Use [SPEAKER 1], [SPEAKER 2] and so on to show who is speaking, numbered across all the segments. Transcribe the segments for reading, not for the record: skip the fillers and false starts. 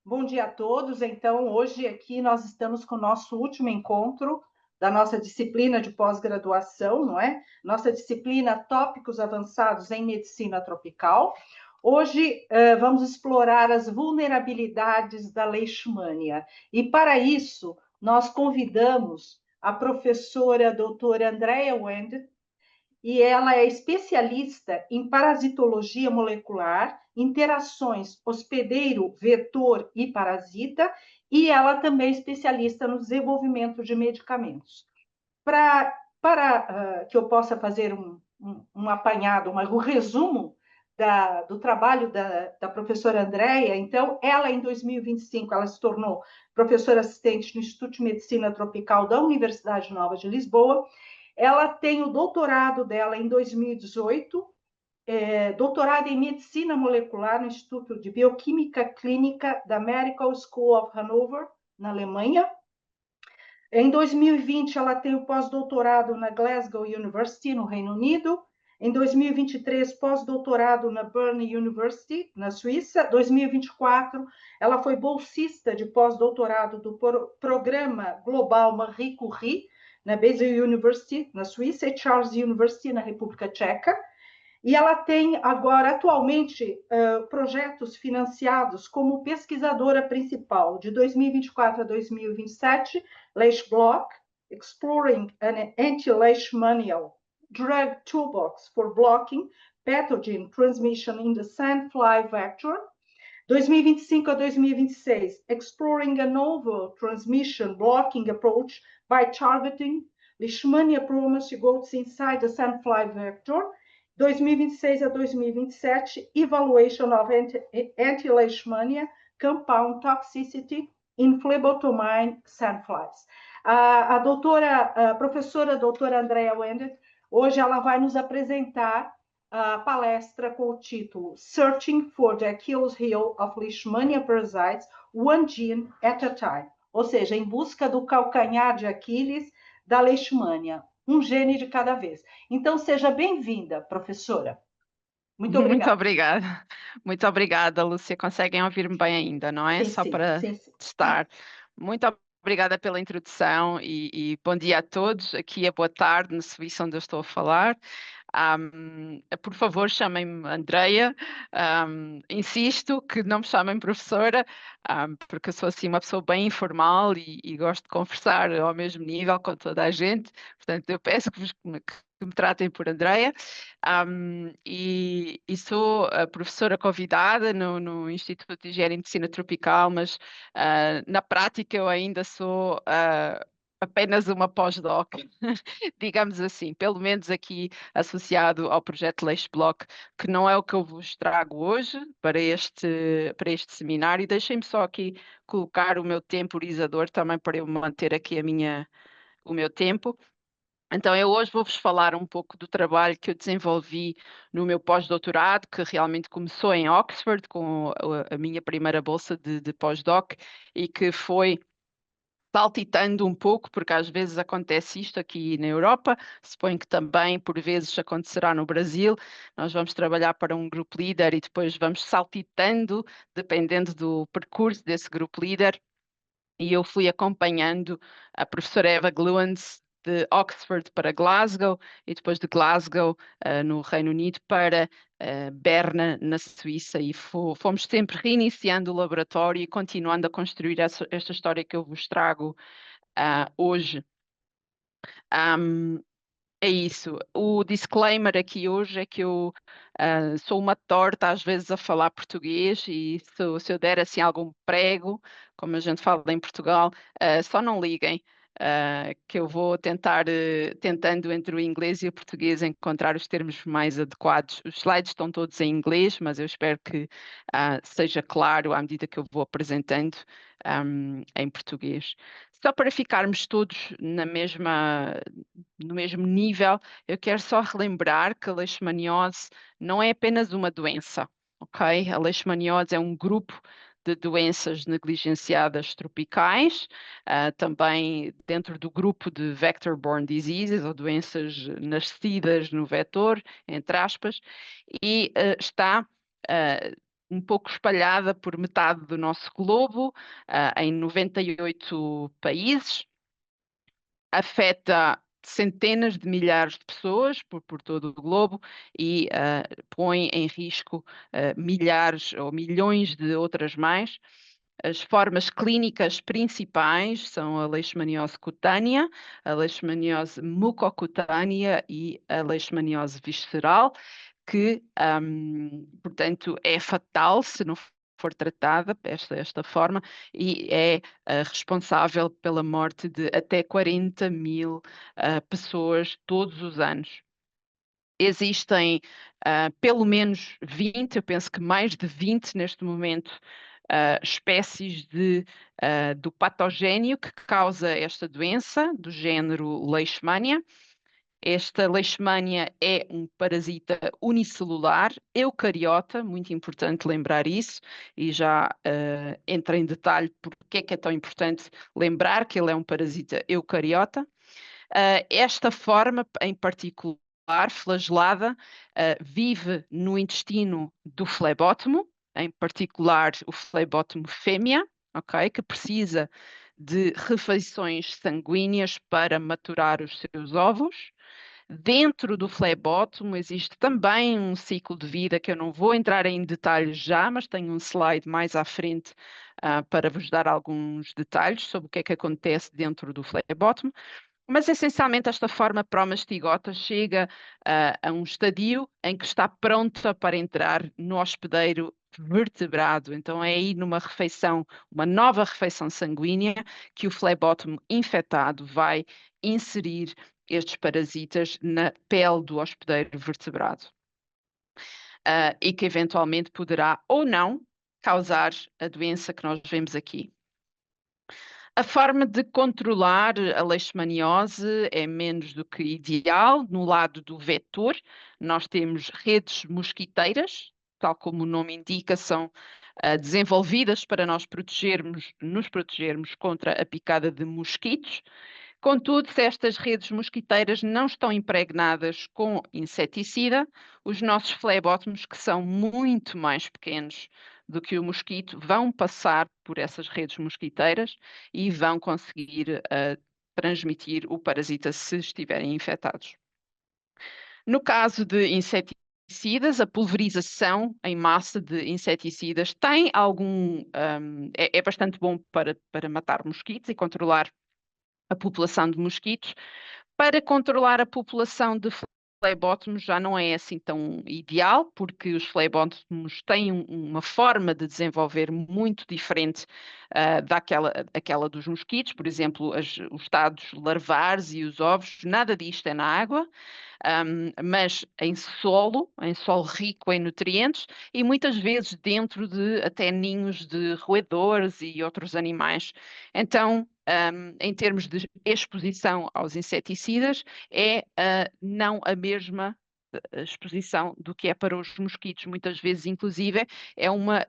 [SPEAKER 1] Bom dia a todos. Então, hoje aqui nós estamos com o nosso último encontro da nossa disciplina de pós-graduação, não é? Nossa disciplina Tópicos Avançados em Medicina Tropical. Hoje vamos explorar as vulnerabilidades da leishmania. E para isso, nós convidamos a professora doutora Andrea Wendt, e ela é especialista em parasitologia molecular, interações hospedeiro-vetor e parasita, e ela também é especialista no desenvolvimento de medicamentos. Para que eu possa fazer um apanhado, um resumo do trabalho da professora Andrea, então, ela em 2025, ela se tornou professora assistente no Instituto de Medicina Tropical da Universidade Nova de Lisboa. Ela tem o doutorado dela em 2018, doutorado em Medicina Molecular no Instituto de Bioquímica Clínica da Medical School of Hanover, na Alemanha. Em 2020, ela tem o pós-doutorado na Glasgow University, no Reino Unido. Em 2023, pós-doutorado na Bern University, na Suíça. 2024, ela foi bolsista de pós-doutorado do Programa Global Marie Curie, na Basel University, na Suíça, e Charles University, na República Tcheca. E ela tem agora, atualmente, projetos financiados como pesquisadora principal de 2024 a 2027, Leishblock, Exploring an Anti-Leishmanial Drug Toolbox for Blocking Pathogen Transmission in the Sandfly Vector. 2025 a 2026, Exploring a Novel Transmission Blocking Approach by Targeting Leishmania Promiscuous Inside the Sandfly Vector. 2026 a 2027, Evaluation of Anti-Leishmania Compound Toxicity in Phlebotomine Sandflies. A professora doutora Andrea Wendt, hoje ela vai nos apresentar a palestra com o título Searching for the Achilles Heel of Leishmania Parasites, One Gene at a Time, ou seja, em busca do calcanhar de Aquiles da leishmania, um gene de cada vez. Então, seja bem-vinda, professora. Muito
[SPEAKER 2] Muito
[SPEAKER 1] obrigada.
[SPEAKER 2] obrigada. Muito obrigada, Lúcia. Conseguem ouvir-me bem ainda, não é?
[SPEAKER 1] Sim,
[SPEAKER 2] Só
[SPEAKER 1] sim,
[SPEAKER 2] para
[SPEAKER 1] sim, sim.
[SPEAKER 2] testar. Muito obrigada pela introdução e bom dia a todos. Aqui é boa tarde, na Suíça, onde eu estou a falar. Por favor, chamem-me Andreia. Insisto que não me chamem professora, porque eu sou assim uma pessoa bem informal e gosto de conversar ao mesmo nível com toda a gente. Portanto, eu peço que me tratem por Andreia. E sou a professora convidada no Instituto de Higiene e Medicina Tropical, mas na prática eu ainda sou apenas uma pós-doc, digamos assim, pelo menos aqui associado ao projeto Leishblock, que não é o que eu vos trago hoje para este seminário. Deixem-me só aqui colocar o meu temporizador também para eu manter aqui o meu tempo. Então, eu hoje vou-vos falar um pouco do trabalho que eu desenvolvi no meu pós-doutorado, que realmente começou em Oxford, com a minha primeira bolsa de pós-doc, e que foi saltitando um pouco, porque às vezes acontece isto aqui na Europa, suponho que também por vezes acontecerá no Brasil. Nós vamos trabalhar para um grupo líder e depois vamos saltitando, dependendo do percurso desse grupo líder. E eu fui acompanhando a professora Eva Gluens de Oxford para Glasgow e depois de Glasgow, no Reino Unido, para Berna, na Suíça, e fomos sempre reiniciando o laboratório e continuando a construir esta história que eu vos trago hoje. É isso. O disclaimer aqui hoje é que eu sou uma torta às vezes a falar português e se eu der assim algum prego, como a gente fala em Portugal, só não liguem, que eu vou tentando entre o inglês e o português encontrar os termos mais adequados. Os slides estão todos em inglês, mas eu espero que seja claro à medida que eu vou apresentando em português. Só para ficarmos todos no mesmo nível, eu quero só relembrar que a leishmaniose não é apenas uma doença, ok? A leishmaniose é um grupo de doenças negligenciadas tropicais, também dentro do grupo de vector-borne diseases, ou doenças nascidas no vetor, entre aspas, e está um pouco espalhada por metade do nosso globo, em 98 países, afeta centenas de milhares de pessoas por todo o globo e põe em risco milhares ou milhões de outras mais. As formas clínicas principais são a leishmaniose cutânea, a leishmaniose mucocutânea e a leishmaniose visceral, que, portanto, é fatal se não for tratada esta forma e é responsável pela morte de até 40 mil pessoas todos os anos. Existem pelo menos 20, eu penso que mais de 20 neste momento, espécies do patogénio que causa esta doença, do género Leishmania. Esta Leishmania é um parasita unicelular, eucariota, muito importante lembrar isso, e já entra em detalhe porque é que é tão importante lembrar que ele é um parasita eucariota. Esta forma, em particular, flagelada, vive no intestino do flebótomo, em particular o flebótomo fêmea, ok, que precisa de refeições sanguíneas para maturar os seus ovos. Dentro do flebótomo existe também um ciclo de vida que eu não vou entrar em detalhes já, mas tenho um slide mais à frente para vos dar alguns detalhes sobre o que é que acontece dentro do flebótomo. Mas, essencialmente, esta forma promastigota chega a um estadio em que está pronta para entrar no hospedeiro vertebrado. Então, é aí numa refeição, uma nova refeição sanguínea, que o flebótomo infectado vai inserir estes parasitas na pele do hospedeiro vertebrado. E que, eventualmente, poderá ou não causar a doença que nós vemos aqui. A forma de controlar a leishmaniose é menos do que ideal. No lado do vetor, nós temos redes mosquiteiras, tal como o nome indica, são desenvolvidas para nos protegermos contra a picada de mosquitos. Contudo, se estas redes mosquiteiras não estão impregnadas com inseticida, os nossos flebótomos, que são muito mais pequenos do que o mosquito, vão passar por essas redes mosquiteiras e vão conseguir transmitir o parasita se estiverem infectados. No caso de inseticidas, a pulverização em massa de inseticidas tem é bastante bom para matar mosquitos e controlar a população de mosquitos. Para controlar a população de flebótomos já não é assim tão ideal, porque os flebótomos têm uma forma de desenvolver muito diferente daquela dos mosquitos. Por exemplo, os estados larvares e os ovos, nada disto é na água. Mas em solo rico em nutrientes e muitas vezes dentro de até ninhos de roedores e outros animais. Então, em termos de exposição aos inseticidas, é não a mesma exposição do que é para os mosquitos. Muitas vezes, inclusive, é uma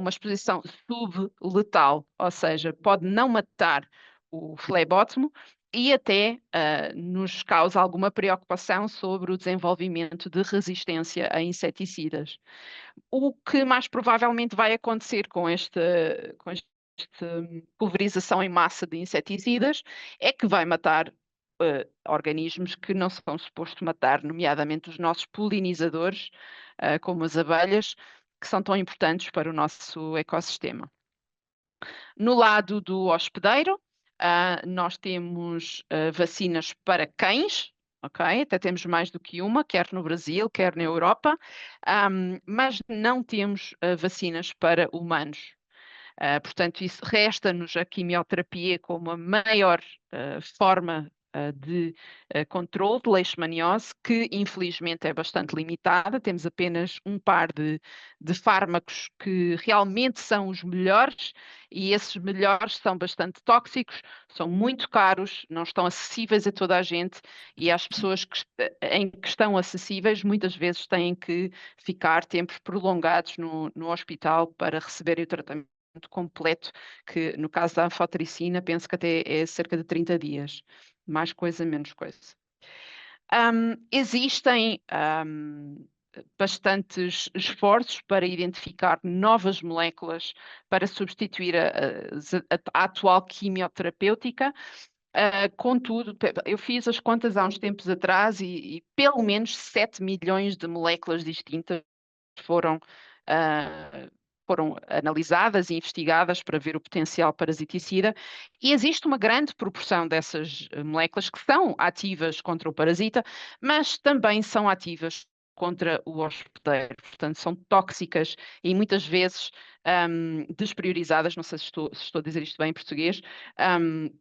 [SPEAKER 2] exposição subletal, ou seja, pode não matar o flebótomo, e até nos causa alguma preocupação sobre o desenvolvimento de resistência a inseticidas. O que mais provavelmente vai acontecer com esta pulverização em massa de inseticidas é que vai matar organismos que não são supostos matar, nomeadamente os nossos polinizadores, como as abelhas, que são tão importantes para o nosso ecossistema. No lado do hospedeiro, nós temos vacinas para cães, ok? Até temos mais do que uma, quer no Brasil, quer na Europa, mas não temos vacinas para humanos. Portanto, isso resta-nos a quimioterapia como a maior forma de controle de leishmaniose, que infelizmente é bastante limitada. Temos apenas um par de fármacos que realmente são os melhores, e esses melhores são bastante tóxicos, são muito caros, não estão acessíveis a toda a gente, e as pessoas em que estão acessíveis muitas vezes têm que ficar tempos prolongados no hospital para receberem o tratamento completo, que no caso da anfotericina penso que até é cerca de 30 dias. Mais coisa, menos coisa. Existem bastantes esforços para identificar novas moléculas para substituir a atual quimioterapêutica. Contudo, eu fiz as contas há uns tempos atrás e pelo menos 7 milhões de moléculas distintas foram, foram analisadas e investigadas para ver o potencial parasiticida, e existe uma grande proporção dessas moléculas que são ativas contra o parasita, mas também são ativas contra o hospedeiro, portanto são tóxicas e muitas vezes despriorizadas, não sei se estou a dizer isto bem em português,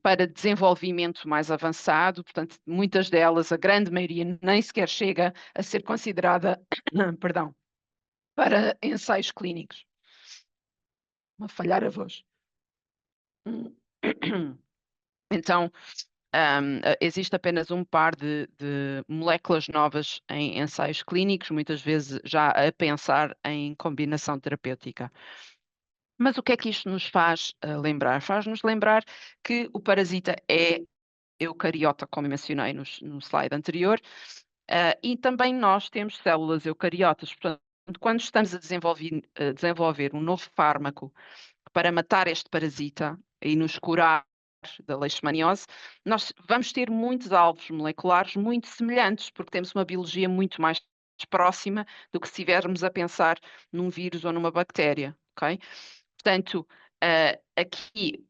[SPEAKER 2] para desenvolvimento mais avançado, portanto muitas delas, a grande maioria, nem sequer chega a ser considerada, perdão, para ensaios clínicos. Uma falhar a voz. Então, existe apenas um par de moléculas novas em ensaios clínicos, muitas vezes já a pensar em combinação terapêutica. Mas o que é que isto nos faz lembrar? Faz-nos lembrar que o parasita é eucariota, como eu mencionei no slide anterior, e também nós temos células eucariotas. Portanto, quando estamos a desenvolver um novo fármaco para matar este parasita e nos curar da leishmaniose, nós vamos ter muitos alvos moleculares muito semelhantes, porque temos uma biologia muito mais próxima do que se estivermos a pensar num vírus ou numa bactéria, ok? Portanto, aqui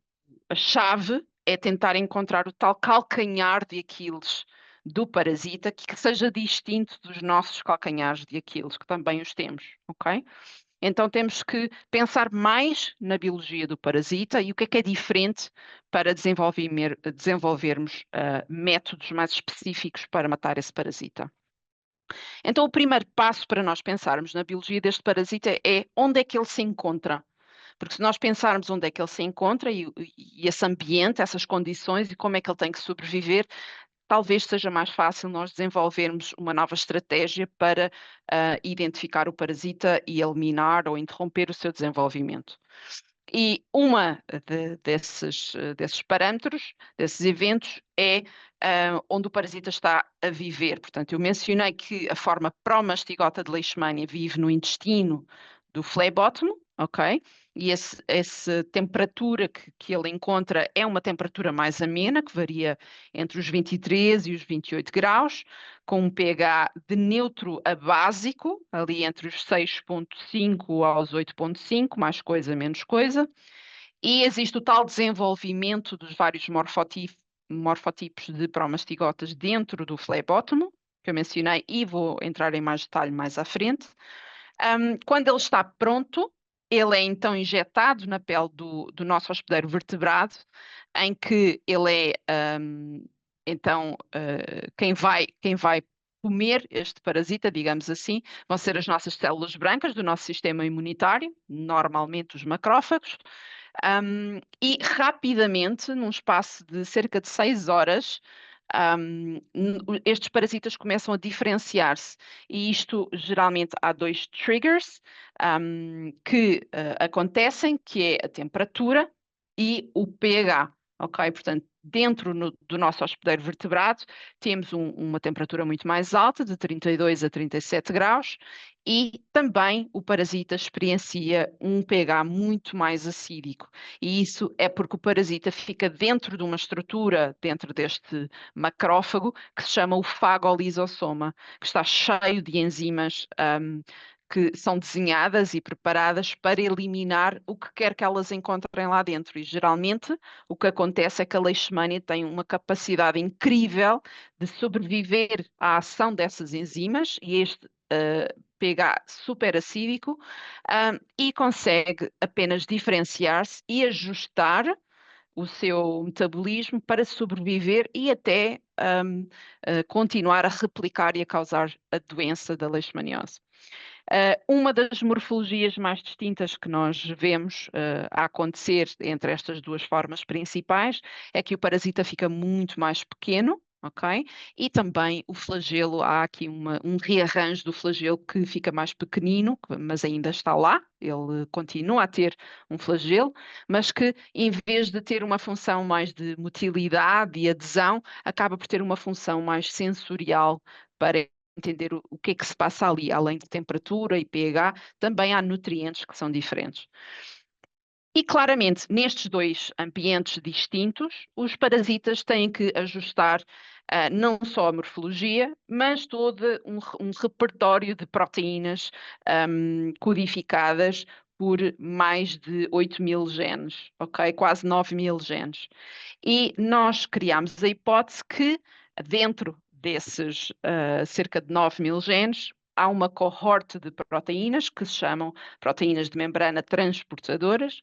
[SPEAKER 2] a chave é tentar encontrar o tal calcanhar de Aquiles do parasita que seja distinto dos nossos calcanhares de Aquiles, que também os temos, ok? Então temos que pensar mais na biologia do parasita e o que é diferente para desenvolvermos métodos mais específicos para matar esse parasita. Então o primeiro passo para nós pensarmos na biologia deste parasita é onde é que ele se encontra. Porque se nós pensarmos onde é que ele se encontra e esse ambiente, essas condições e como é que ele tem que sobreviver, talvez seja mais fácil nós desenvolvermos uma nova estratégia para identificar o parasita e eliminar ou interromper o seu desenvolvimento. E uma desses parâmetros, desses eventos, é onde o parasita está a viver. Portanto, eu mencionei que a forma promastigota de Leishmania vive no intestino do flebótomo, ok? E essa temperatura que ele encontra é uma temperatura mais amena, que varia entre os 23 e os 28 graus, com um pH de neutro a básico, ali entre os 6,5 aos 8,5, mais coisa, menos coisa. E existe o tal desenvolvimento dos vários morfotipos de promastigotas dentro do flebótomo, que eu mencionei e vou entrar em mais detalhe mais à frente. Quando ele está pronto, ele é então injetado na pele do nosso hospedeiro vertebrado, em que ele é então quem vai comer este parasita, digamos assim, vão ser as nossas células brancas do nosso sistema imunitário, normalmente os macrófagos, e rapidamente, num espaço de cerca de 6 horas, estes parasitas começam a diferenciar-se e isto geralmente há dois triggers que acontecem, que é a temperatura e o pH, ok? Portanto, dentro do nosso hospedeiro vertebrado temos uma temperatura muito mais alta, de 32 a 37 graus, e também o parasita experiencia um pH muito mais acídico. E isso é porque o parasita fica dentro de uma estrutura, dentro deste macrófago, que se chama o fagolisosoma, que está cheio de enzimas que são desenhadas e preparadas para eliminar o que quer que elas encontrem lá dentro. E geralmente o que acontece é que a leishmania tem uma capacidade incrível de sobreviver à ação dessas enzimas e este pH super acídico e consegue apenas diferenciar-se e ajustar o seu metabolismo para sobreviver e até continuar a replicar e a causar a doença da leishmaniose. Uma das morfologias mais distintas que nós vemos a acontecer entre estas duas formas principais é que o parasita fica muito mais pequeno, ok? E também o flagelo, há aqui um rearranjo do flagelo que fica mais pequenino, mas ainda está lá, ele continua a ter um flagelo, mas que em vez de ter uma função mais de motilidade e adesão, acaba por ter uma função mais sensorial para entender o que é que se passa ali, além de temperatura e pH, também há nutrientes que são diferentes. E claramente, nestes dois ambientes distintos, os parasitas têm que ajustar não só a morfologia, mas todo um repertório de proteínas codificadas por mais de 8.000 genes, ok? Quase 9.000 genes. E nós criámos a hipótese que, dentro desses cerca de 9.000 genes, há uma cohorte de proteínas que se chamam proteínas de membrana transportadoras,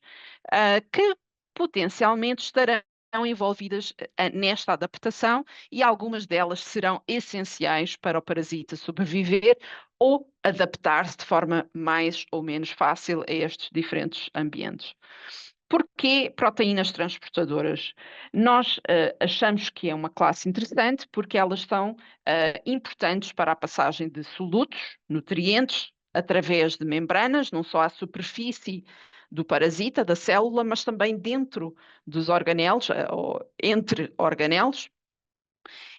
[SPEAKER 2] que potencialmente estarão envolvidas nesta adaptação e algumas delas serão essenciais para o parasita sobreviver ou adaptar-se de forma mais ou menos fácil a estes diferentes ambientes. Porquê proteínas transportadoras? Nós achamos que é uma classe interessante porque elas são importantes para a passagem de solutos, nutrientes, através de membranas, não só à superfície do parasita, da célula, mas também dentro dos organelos, ou entre organelos.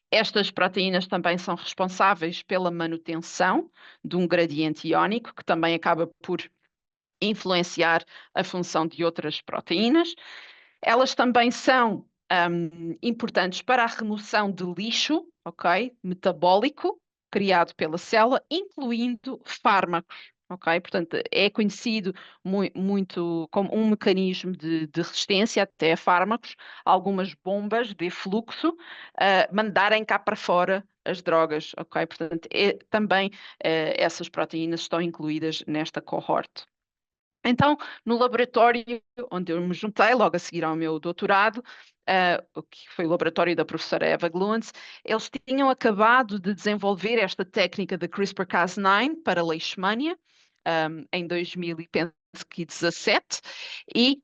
[SPEAKER 2] Estas proteínas também são responsáveis pela manutenção de um gradiente iónico, que também acaba por influenciar a função de outras proteínas. Elas também são importantes para a remoção de lixo, ok? Metabólico, criado pela célula, incluindo fármacos, ok? Portanto, é conhecido muito como um mecanismo de resistência até a fármacos, algumas bombas de fluxo, mandarem cá para fora as drogas, ok? Portanto, também essas proteínas estão incluídas nesta cohorte. Então, no laboratório onde eu me juntei, logo a seguir ao meu doutorado, que foi o laboratório da professora Eva Gluntz, eles tinham acabado de desenvolver esta técnica de CRISPR-Cas9 para leishmania, em 2017, e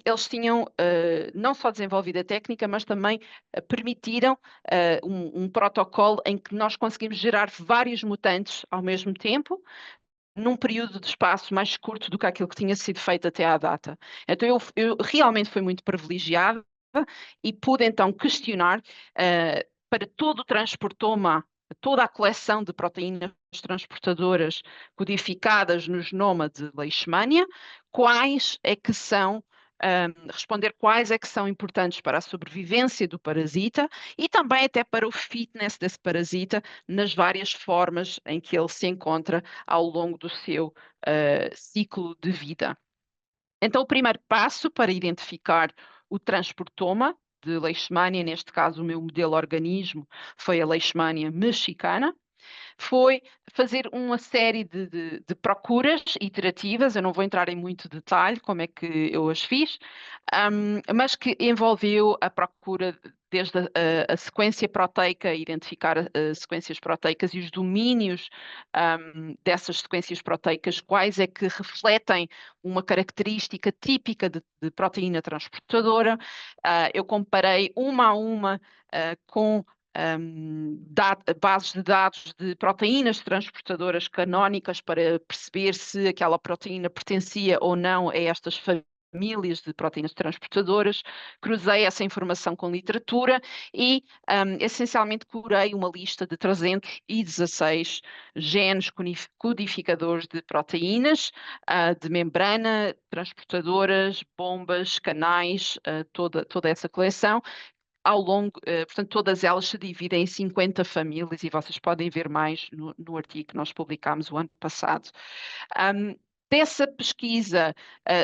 [SPEAKER 2] eles tinham não só desenvolvido a técnica, mas também permitiram um protocolo em que nós conseguimos gerar vários mutantes ao mesmo tempo, num período de espaço mais curto do que aquilo que tinha sido feito até à data. Então eu realmente fui muito privilegiada e pude então questionar para todo o transportoma, toda a coleção de proteínas transportadoras codificadas no genoma de Leishmania, quais é que são responder quais é que são importantes para a sobrevivência do parasita e também até para o fitness desse parasita nas várias formas em que ele se encontra ao longo do seu ciclo de vida. Então, o primeiro passo para identificar o transportoma de Leishmania, neste caso o meu modelo organismo foi a Leishmania mexicana, foi fazer uma série de procuras iterativas, eu não vou entrar em muito detalhe como é que eu as fiz, mas que envolveu a procura desde a sequência proteica, identificar sequências proteicas e os domínios dessas sequências proteicas, quais é que refletem uma característica típica de proteína transportadora. Eu comparei uma a uma com bases de dados de proteínas transportadoras canónicas para perceber se aquela proteína pertencia ou não a estas famílias de proteínas transportadoras, cruzei essa informação com literatura e, essencialmente, curei uma lista de 316 genes codificadores de proteínas, de membrana, transportadoras, bombas, canais, toda essa coleção, ao longo, portanto, todas elas se dividem em 50 famílias e vocês podem ver mais no artigo que nós publicámos o ano passado. Dessa pesquisa,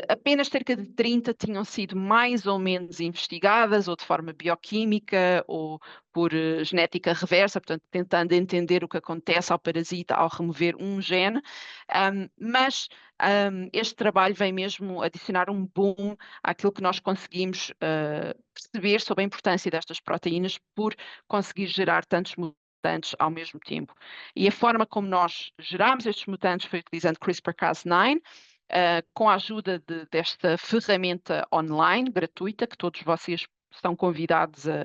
[SPEAKER 2] apenas cerca de 30 tinham sido mais ou menos investigadas, ou de forma bioquímica, ou por genética reversa, portanto, tentando entender o que acontece ao parasita ao remover um gene, mas este trabalho vem mesmo adicionar um boom àquilo que nós conseguimos perceber sobre a importância destas proteínas por conseguir gerar tantos mutantes ao mesmo tempo. E a forma como nós geramos estes mutantes foi utilizando CRISPR-Cas9, com a ajuda desta ferramenta online, gratuita, que todos vocês estão convidados a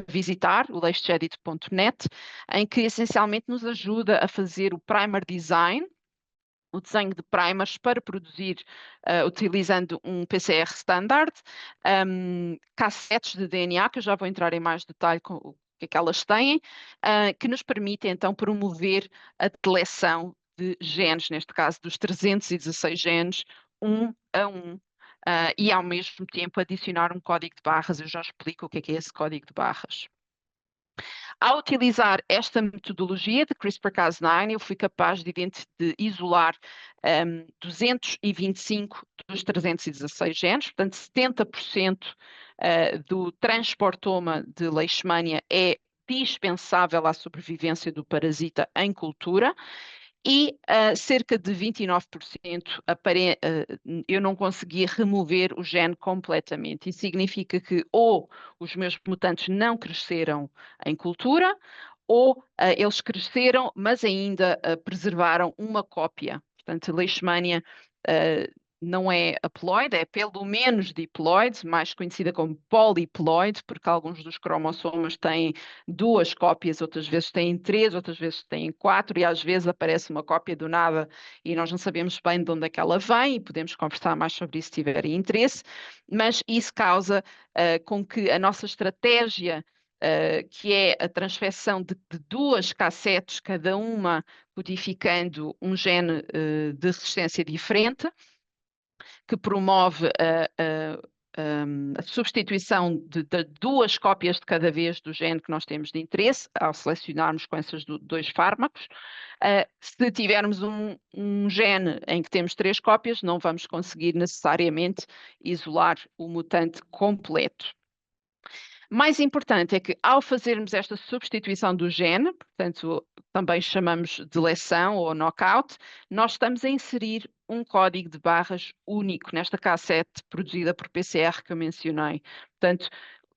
[SPEAKER 2] visitar, o leishedit.net, em que essencialmente nos ajuda a fazer o primer design, o desenho de primers para produzir, utilizando um PCR standard, cassetes de DNA, que eu já vou entrar em mais detalhe que é que elas têm, que nos permitem então promover a deleção de genes, neste caso dos 316 genes, um a um, e ao mesmo tempo adicionar um código de barras. Eu já explico o que é esse código de barras. Ao utilizar esta metodologia de CRISPR-Cas9, eu fui capaz de isolar 225 dos 316 genes, portanto 70% do transportoma de Leishmania é dispensável à sobrevivência do parasita em cultura, e cerca de 29% eu não conseguia remover o gene completamente. Isso significa que ou os meus mutantes não cresceram em cultura, ou eles cresceram, mas ainda preservaram uma cópia. Portanto, a Leishmania não é haploide, é pelo menos diploide, mais conhecida como poliploide, porque alguns dos cromossomas têm 2 cópias, outras vezes têm 3, outras vezes têm 4, e às vezes aparece uma cópia do nada e nós não sabemos bem de onde é que ela vem, e podemos conversar mais sobre isso se tiverem interesse, mas isso causa com que a nossa estratégia, que é a transfecção de 2 cassetes, cada uma codificando um gene de resistência diferente, que promove a substituição de 2 cópias de cada vez do gene que nós temos de interesse, ao selecionarmos com esses 2 fármacos. Se tivermos um gene em que temos 3 cópias, não vamos conseguir necessariamente isolar o mutante completo. Mais importante é que, ao fazermos esta substituição do gene, portanto, também chamamos de deleção ou knockout, nós estamos a inserir um código de barras único nesta cassete produzida por PCR que eu mencionei. Portanto,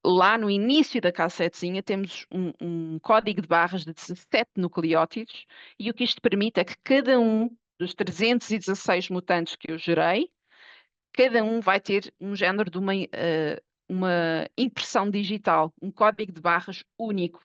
[SPEAKER 2] lá no início da cassetezinha temos um código de barras de 17 nucleótidos, e o que isto permite é que cada um dos 316 mutantes que eu gerei, cada um vai ter um género de uma impressão digital, um código de barras único.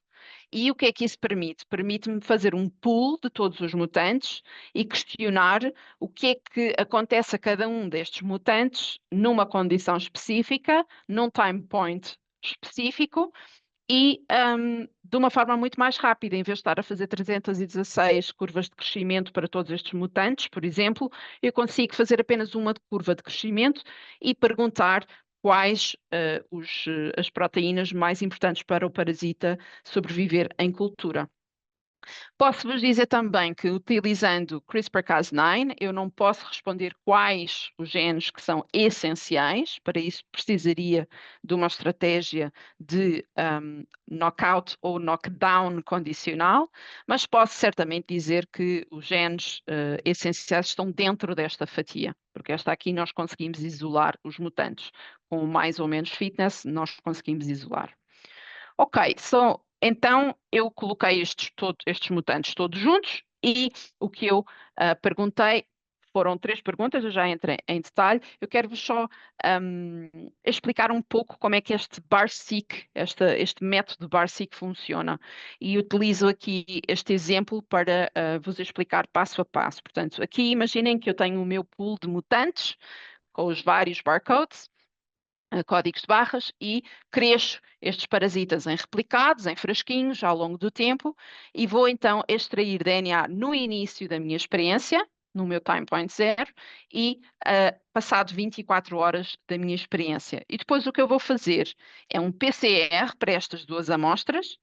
[SPEAKER 2] E o que é que isso permite? Permite-me fazer um pool de todos os mutantes e questionar o que é que acontece a cada um destes mutantes numa condição específica, num time point específico, e de uma forma muito mais rápida. Em vez de estar a fazer 316 curvas de crescimento para todos estes mutantes, por exemplo, eu consigo fazer apenas uma curva de crescimento e perguntar quais as proteínas mais importantes para o parasita sobreviver em cultura. Posso-vos dizer também que, utilizando CRISPR-Cas9, eu não posso responder quais os genes que são essenciais. Para isso, precisaria de uma estratégia de knockout ou knockdown condicional, mas posso certamente dizer que os genes essenciais estão dentro desta fatia, porque esta aqui nós conseguimos isolar os mutantes. Com mais ou menos fitness, nós conseguimos isolar. Ok, então eu coloquei estes mutantes todos juntos, e o que eu perguntei foram 3 perguntas, eu já entrei em detalhe. Eu quero-vos só explicar um pouco como é que este BARSeq, este método BARSeq funciona, e utilizo aqui este exemplo para vos explicar passo a passo. Portanto, aqui imaginem que eu tenho o meu pool de mutantes com os vários barcodes, códigos de barras, e cresço estes parasitas em replicados, em frasquinhos, ao longo do tempo, e vou então extrair DNA no início da minha experiência, no meu time point 0, e passado 24 horas da minha experiência. E depois o que eu vou fazer é um PCR para estas 2 amostras,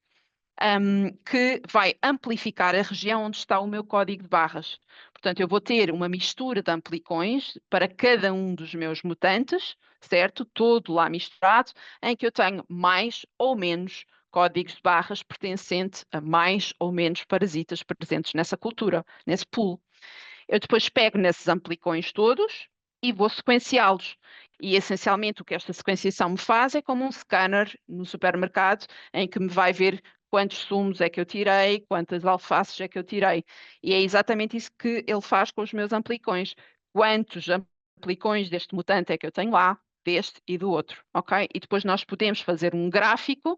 [SPEAKER 2] que vai amplificar a região onde está o meu código de barras. Portanto, eu vou ter uma mistura de amplicões para cada um dos meus mutantes, certo? Todo lá misturado, em que eu tenho mais ou menos códigos de barras pertencente a mais ou menos parasitas presentes nessa cultura, nesse pool. Eu depois pego nesses amplicões todos e vou sequenciá-los. E, essencialmente, o que esta sequenciação me faz é como um scanner no supermercado, em que me vai ver quantos sumos é que eu tirei, quantas alfaces é que eu tirei. E é exatamente isso que ele faz com os meus amplicões. Quantos amplicões deste mutante é que eu tenho lá, deste e do outro, ok? E depois nós podemos fazer um gráfico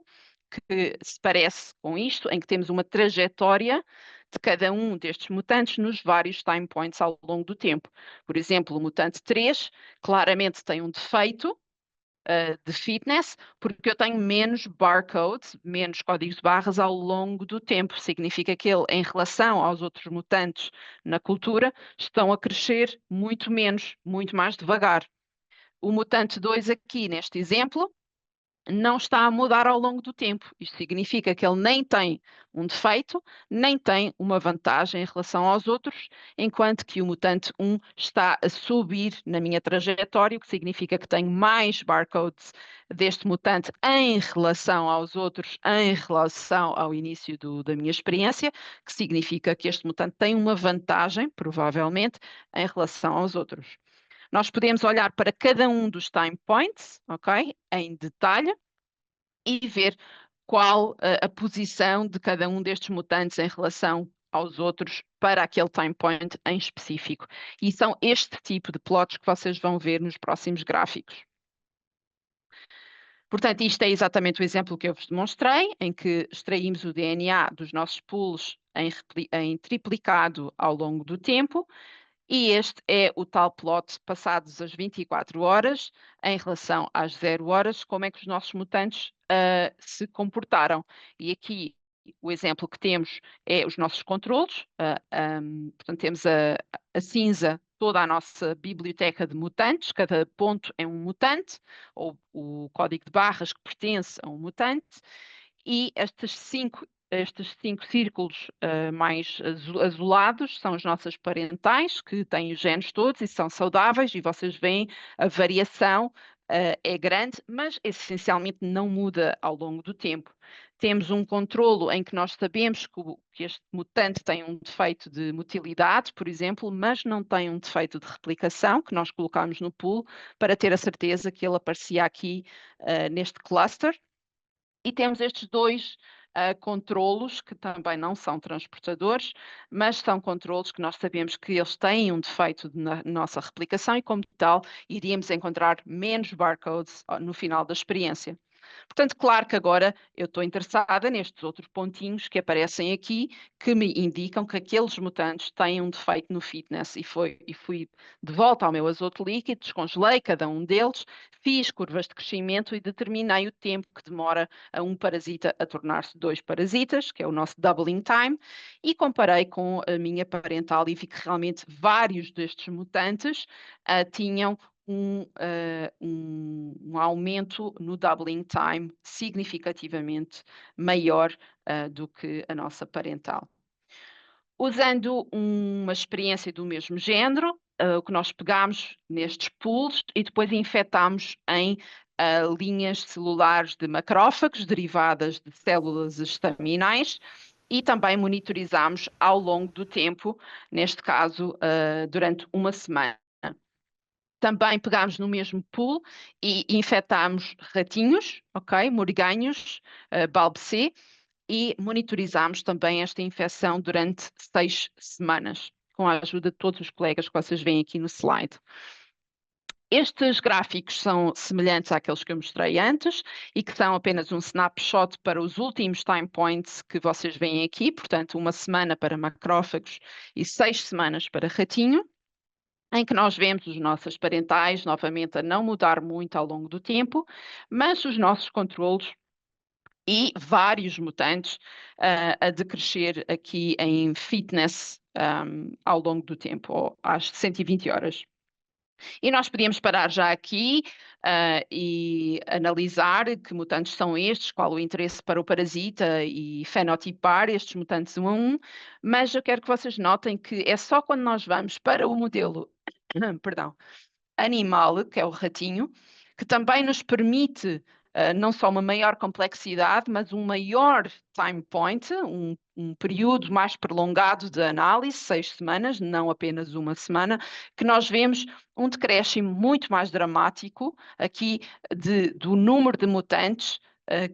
[SPEAKER 2] que se parece com isto, em que temos uma trajetória de cada um destes mutantes nos vários time points ao longo do tempo. Por exemplo, o mutante 3 claramente tem um defeito, de fitness, porque eu tenho menos barcodes, menos códigos de barras ao longo do tempo. Significa que ele, em relação aos outros mutantes na cultura, estão a crescer muito menos, muito mais devagar. O mutante 2 aqui, neste exemplo, não está a mudar ao longo do tempo. Isto significa que ele nem tem um defeito, nem tem uma vantagem em relação aos outros, enquanto que o mutante 1 está a subir na minha trajetória, o que significa que tenho mais barcodes deste mutante em relação aos outros, em relação ao início da minha experiência, que significa que este mutante tem uma vantagem, provavelmente, em relação aos outros. Nós podemos olhar para cada um dos time points, ok? Em detalhe e ver qual a posição de cada um destes mutantes em relação aos outros para aquele time point em específico. E são este tipo de plots que vocês vão ver nos próximos gráficos. Portanto, isto é exatamente o exemplo que eu vos demonstrei, em que extraímos o DNA dos nossos pools em triplicado ao longo do tempo. E este é o tal plot passados as 24 horas em relação às 0 horas, como é que os nossos mutantes se comportaram. E aqui o exemplo que temos é os nossos controlos, portanto temos a cinza, toda a nossa biblioteca de mutantes, cada ponto é um mutante, ou o código de barras que pertence a um mutante, e estes cinco círculos mais azulados são as nossas parentais, que têm os genes todos e são saudáveis, e vocês veem a variação é grande, mas essencialmente não muda ao longo do tempo. Temos um controlo em que nós sabemos que este mutante tem um defeito de motilidade, por exemplo, mas não tem um defeito de replicação, que nós colocamos no pool para ter a certeza que ele aparecia aqui neste cluster. E temos estes dois controlos, que também não são transportadores, mas são controlos que nós sabemos que eles têm um defeito na nossa replicação e, como tal, iríamos encontrar menos barcodes no final da experiência. Portanto, claro que agora eu estou interessada nestes outros pontinhos que aparecem aqui, que me indicam que aqueles mutantes têm um defeito no fitness. E fui de volta ao meu azoto líquido, descongelei cada um deles, fiz curvas de crescimento e determinei o tempo que demora a um parasita a tornar-se 2 parasitas, que é o nosso doubling time, e comparei com a minha parental e vi que realmente vários destes mutantes tinham um aumento no doubling time significativamente maior do que a nossa parental. Usando uma experiência do mesmo género, o que nós pegamos nestes pools e depois infectamos em linhas celulares de macrófagos derivadas de células estaminais e também monitorizamos ao longo do tempo, neste caso durante uma semana. Também pegámos no mesmo pool e infectámos ratinhos, ok? Morganhos, Balbc, e monitorizámos também esta infecção durante 6 semanas, com a ajuda de todos os colegas que vocês veem aqui no slide. Estes gráficos são semelhantes àqueles que eu mostrei antes e que são apenas um snapshot para os últimos time points que vocês veem aqui, portanto, uma semana para macrófagos e 6 semanas para ratinho, em que nós vemos os nossos parentais, novamente, a não mudar muito ao longo do tempo, mas os nossos controlos e vários mutantes a decrescer aqui em fitness ao longo do tempo, ou às 120 horas. E nós podíamos parar já aqui e analisar que mutantes são estes, qual o interesse para o parasita e fenotipar estes mutantes um a um, mas eu quero que vocês notem que é só quando nós vamos para o modelo perdão, animal, que é o ratinho, que também nos permite não só uma maior complexidade, mas um maior time point, um período mais prolongado de análise, 6 semanas, não apenas uma semana, que nós vemos um decréscimo muito mais dramático aqui do número de mutantes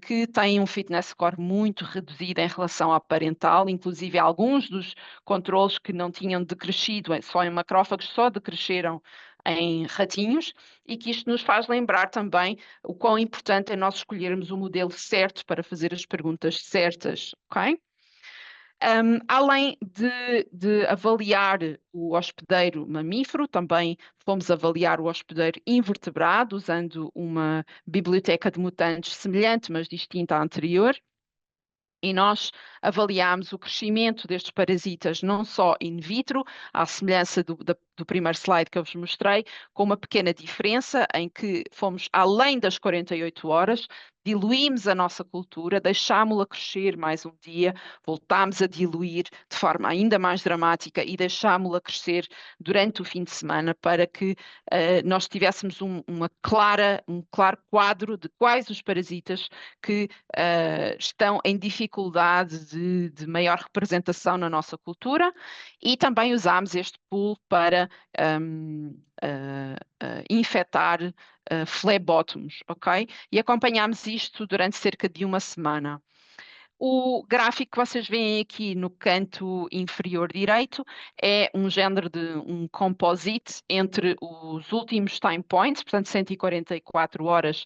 [SPEAKER 2] que têm um fitness score muito reduzido em relação à parental, inclusive alguns dos controles que não tinham decrescido só em macrófagos, só decresceram em ratinhos, e que isto nos faz lembrar também o quão importante é nós escolhermos o modelo certo para fazer as perguntas certas, ok? Além de avaliar o hospedeiro mamífero, também fomos avaliar o hospedeiro invertebrado, usando uma biblioteca de mutantes semelhante, mas distinta à anterior. E nós avaliámos o crescimento destes parasitas não só in vitro, à semelhança do primeiro slide que eu vos mostrei, com uma pequena diferença em que fomos além das 48 horas, diluímos a nossa cultura, deixámo-la crescer mais um dia, voltámos a diluir de forma ainda mais dramática e deixámo-la crescer durante o fim de semana para que nós tivéssemos um claro quadro de quais os parasitas que estão em dificuldade de maior representação na nossa cultura, e também usámos este pool para infectar flebótomos, ok? E acompanhámos isto durante cerca de uma semana. O gráfico que vocês veem aqui no canto inferior direito é um género de um composite entre os últimos time points, portanto 144 horas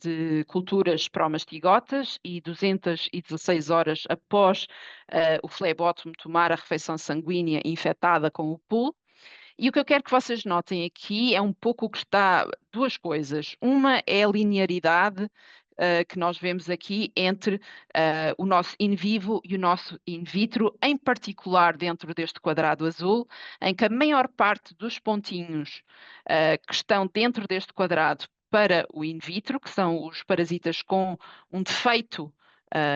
[SPEAKER 2] de culturas promastigotas e 216 horas após o flebótomo tomar a refeição sanguínea infectada com o pool. E o que eu quero que vocês notem aqui é um pouco o que está, duas coisas. Uma é a linearidade que nós vemos aqui entre o nosso in vivo e o nosso in vitro, em particular dentro deste quadrado azul, em que a maior parte dos pontinhos que estão dentro deste quadrado para o in vitro, que são os parasitas com um defeito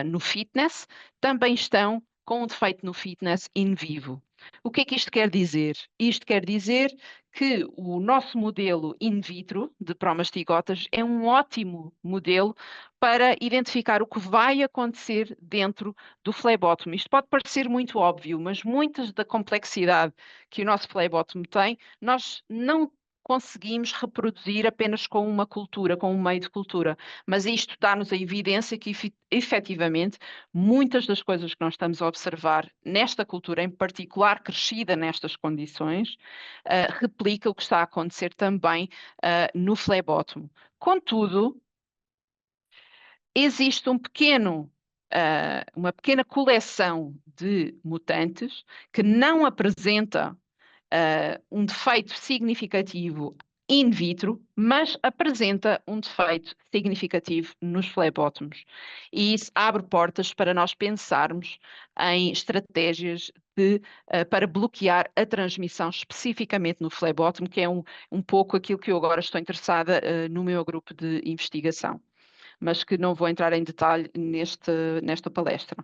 [SPEAKER 2] no fitness, também estão com um defeito no fitness in vivo. O que é que isto quer dizer? Isto quer dizer que o nosso modelo in vitro de promastigotas é um ótimo modelo para identificar o que vai acontecer dentro do flebótomo. Isto pode parecer muito óbvio, mas muitas da complexidade que o nosso flebótomo tem, nós não conseguimos reproduzir apenas com uma cultura, com um meio de cultura. Mas isto dá-nos a evidência que, efetivamente, muitas das coisas que nós estamos a observar nesta cultura, em particular crescida nestas condições, replica o que está a acontecer também no flebótomo. Contudo, existe uma pequena coleção de mutantes que não apresenta um defeito significativo in vitro, mas apresenta um defeito significativo nos flebótomos. E isso abre portas para nós pensarmos em estratégias para bloquear a transmissão especificamente no flebótomo, que é um pouco aquilo que eu agora estou interessada no meu grupo de investigação, mas que não vou entrar em detalhe nesta palestra.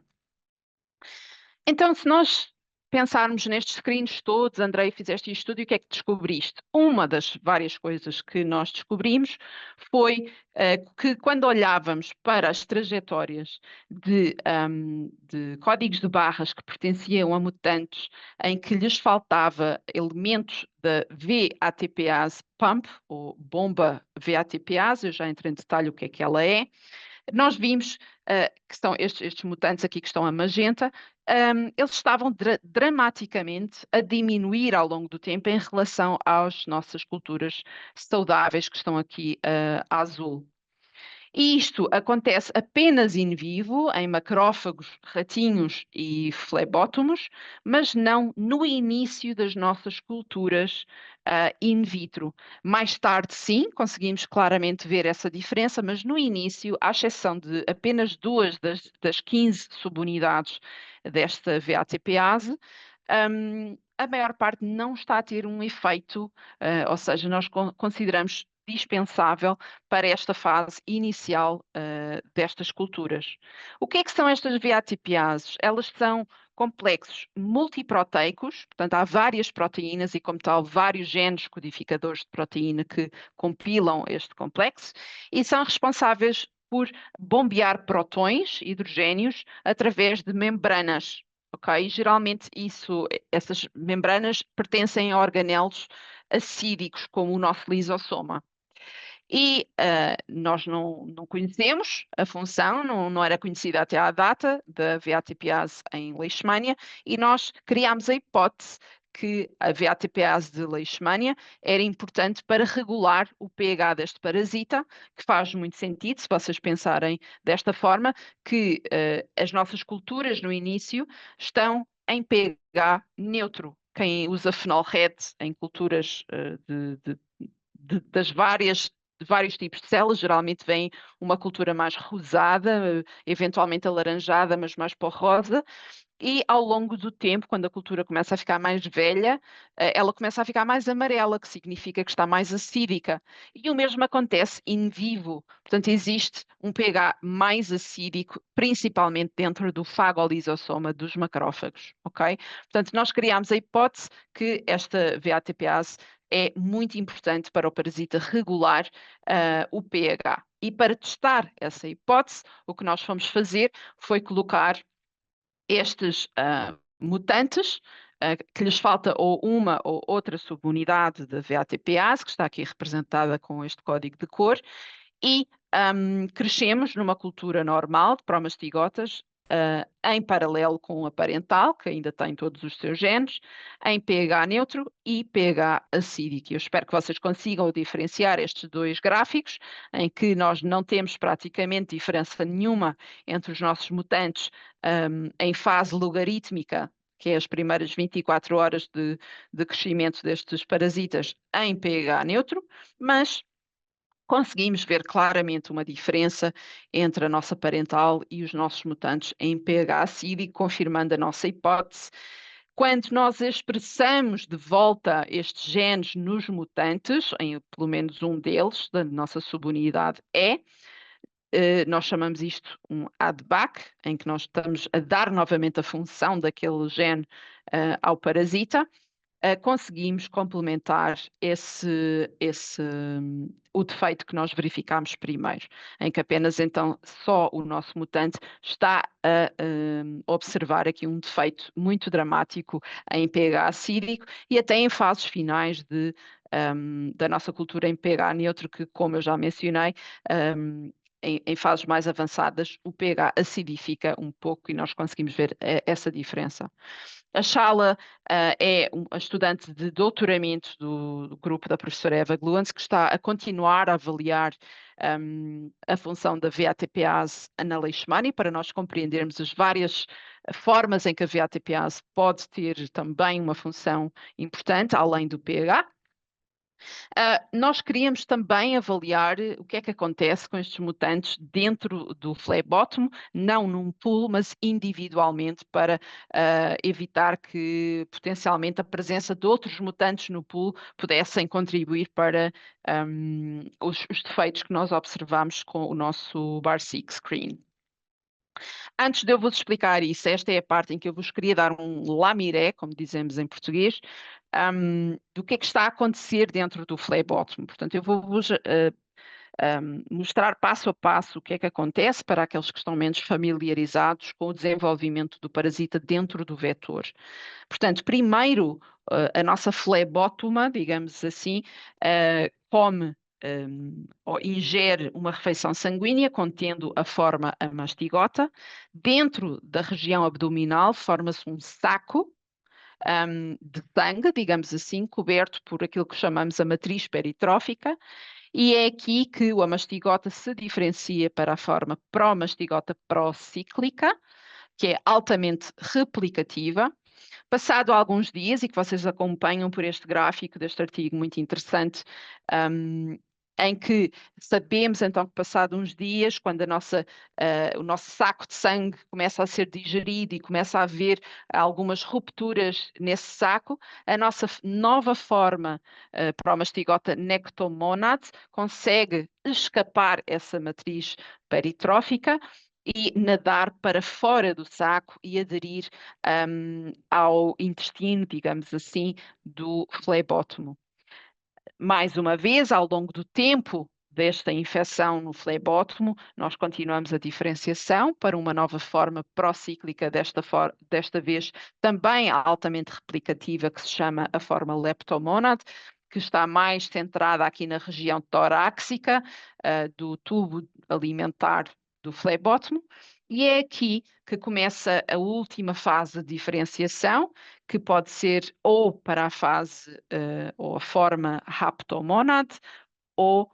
[SPEAKER 2] Então, se nós pensarmos nestes screens todos, Andrei, fizeste este estudo, e o que é que descobriste? Uma das várias coisas que nós descobrimos foi que quando olhávamos para as trajetórias de códigos de barras que pertenciam a mutantes em que lhes faltava elementos da VATPase pump, ou bomba VATPase, eu já entrei em detalhe o que é que ela é, nós vimos que são estes mutantes aqui que estão a magenta, eles estavam dramaticamente a diminuir ao longo do tempo em relação às nossas culturas saudáveis que estão aqui a azul. E isto acontece apenas in vivo, em macrófagos, ratinhos e flebótomos, mas não no início das nossas culturas in vitro. Mais tarde, sim, conseguimos claramente ver essa diferença, mas no início, à exceção de apenas duas das 15 subunidades desta VATPase, a maior parte não está a ter um efeito, ou seja, nós consideramos dispensável para esta fase inicial destas culturas. O que é que são estas VATPases? Elas são complexos multiproteicos, portanto há várias proteínas e, como tal, vários genes codificadores de proteína que compilam este complexo e são responsáveis por bombear prótons, hidrogénios, através de membranas. Ok? Geralmente essas membranas pertencem a organelos acídicos, como o nosso lisosoma. E nós não conhecemos a função, não era conhecida até à data da VATPase em Leishmania, e nós criámos a hipótese que a VATPase de Leishmania era importante para regular o pH deste parasita, que faz muito sentido, se vocês pensarem desta forma, que as nossas culturas no início estão em pH neutro. Quem usa Phenol Red em culturas das de vários tipos de células, geralmente vem uma cultura mais rosada, eventualmente alaranjada, mas mais para o rosa, e ao longo do tempo, quando a cultura começa a ficar mais velha, ela começa a ficar mais amarela, que significa que está mais acídica. E o mesmo acontece in vivo. Portanto, existe um pH mais acídico, principalmente dentro do fagolisosoma dos macrófagos, ok? Portanto, nós criámos a hipótese que esta VATPase é muito importante para o parasita regular o pH. E para testar essa hipótese, o que nós fomos fazer foi colocar estes mutantes, que lhes falta ou uma ou outra subunidade da VATPase, que está aqui representada com este código de cor, e crescemos numa cultura normal de promastigotas, em paralelo com a parental, que ainda tem todos os seus genes, em pH neutro e pH acídico. Eu espero que vocês consigam diferenciar estes dois gráficos, em que nós não temos praticamente diferença nenhuma entre os nossos mutantes em fase logarítmica, que é as primeiras 24 horas de crescimento destes parasitas em pH neutro, mas conseguimos ver claramente uma diferença entre a nossa parental e os nossos mutantes em pH acídico, confirmando a nossa hipótese. Quando nós expressamos de volta estes genes nos mutantes, em pelo menos um deles, da nossa subunidade E, nós chamamos isto um add-back, em que nós estamos a dar novamente a função daquele gene ao parasita. Conseguimos complementar o defeito que nós verificámos primeiro, em que apenas então só o nosso mutante está a observar aqui um defeito muito dramático em pH acídico e até em fases finais da nossa cultura em pH neutro, que, como eu já mencionei, em fases mais avançadas, o pH acidifica um pouco e nós conseguimos ver essa diferença. A Shala é a estudante de doutoramento do grupo da professora Eva Gluans, que está a continuar a avaliar a função da VATPase na Leishmania, para nós compreendermos as várias formas em que a VATPase pode ter também uma função importante, além do pH. Nós queríamos também avaliar o que é que acontece com estes mutantes dentro do flebótomo, não num pool, mas individualmente, para evitar que potencialmente a presença de outros mutantes no pool pudessem contribuir para os defeitos que nós observamos com o nosso Bar-Seq screen. Antes de eu vos explicar isso, esta é a parte em que eu vos queria dar um lamiré, como dizemos em português, do que é que está a acontecer dentro do flebótomo. Portanto, eu vou-vos mostrar passo a passo o que é que acontece para aqueles que estão menos familiarizados com o desenvolvimento do parasita dentro do vetor. Portanto, primeiro, a nossa flebótoma, digamos assim, come ou ingere uma refeição sanguínea contendo a forma a mastigota. Dentro da região abdominal forma-se um saco de sangue, digamos assim, coberto por aquilo que chamamos a matriz peritrófica, e é aqui que o amastigota se diferencia para a forma promastigota procíclica, que é altamente replicativa. Passado alguns dias, e que vocês acompanham por este gráfico deste artigo muito interessante, em que sabemos então que passado uns dias, quando o nosso saco de sangue começa a ser digerido e começa a haver algumas rupturas nesse saco, a nossa nova forma promastigota nectomonad consegue escapar essa matriz peritrófica e nadar para fora do saco e aderir ao intestino, digamos assim, do flebótomo. Mais uma vez, ao longo do tempo desta infecção no flebótomo, nós continuamos a diferenciação para uma nova forma procíclica, desta vez também altamente replicativa, que se chama a forma leptomonad, que está mais centrada aqui na região torácica do tubo alimentar do flebótomo, E é aqui que começa a última fase de diferenciação, que pode ser ou para a fase ou a forma haptomonad ou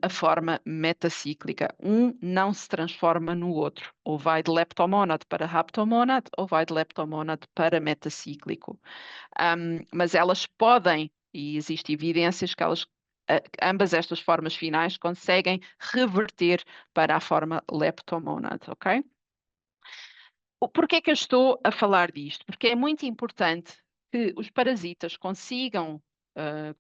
[SPEAKER 2] a forma metacíclica. Um não se transforma no outro, ou vai de leptomonad para haptomonad, ou vai de leptomonad para metacíclico. Mas elas podem, e existem evidências que elas, ambas estas formas finais conseguem reverter para a forma leptomonad, ok? Porquê que eu estou a falar disto? Porque é muito importante que os parasitas consigam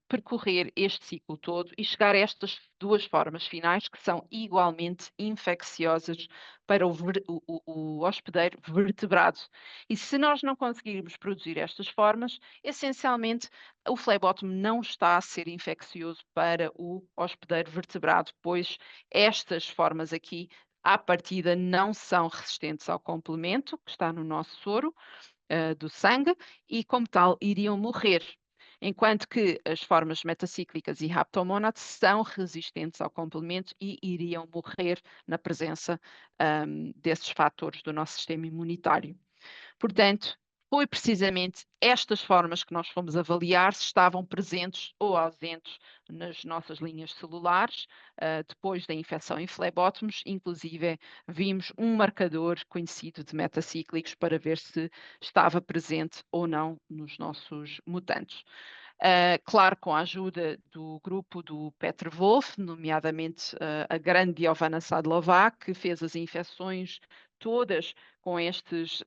[SPEAKER 2] percorrer este ciclo todo e chegar a estas duas formas finais que são igualmente infecciosas para o hospedeiro vertebrado. E se nós não conseguirmos produzir estas formas, essencialmente o flebótomo não está a ser infeccioso para o hospedeiro vertebrado, pois estas formas aqui à partida não são resistentes ao complemento que está no nosso soro do sangue e, como tal, iriam morrer. Enquanto que as formas metacíclicas e haptomonad são resistentes ao complemento e iriam morrer na presença desses fatores do nosso sistema imunitário. Portanto, foi precisamente estas formas que nós fomos avaliar se estavam presentes ou ausentes nas nossas linhas celulares, depois da infecção em flebótomos, inclusive vimos um marcador conhecido de metacíclicos para ver se estava presente ou não nos nossos mutantes. Claro, com a ajuda do grupo do Petr Wolf, nomeadamente a grande Giovanna Sadlová, que fez as infecções todas com estas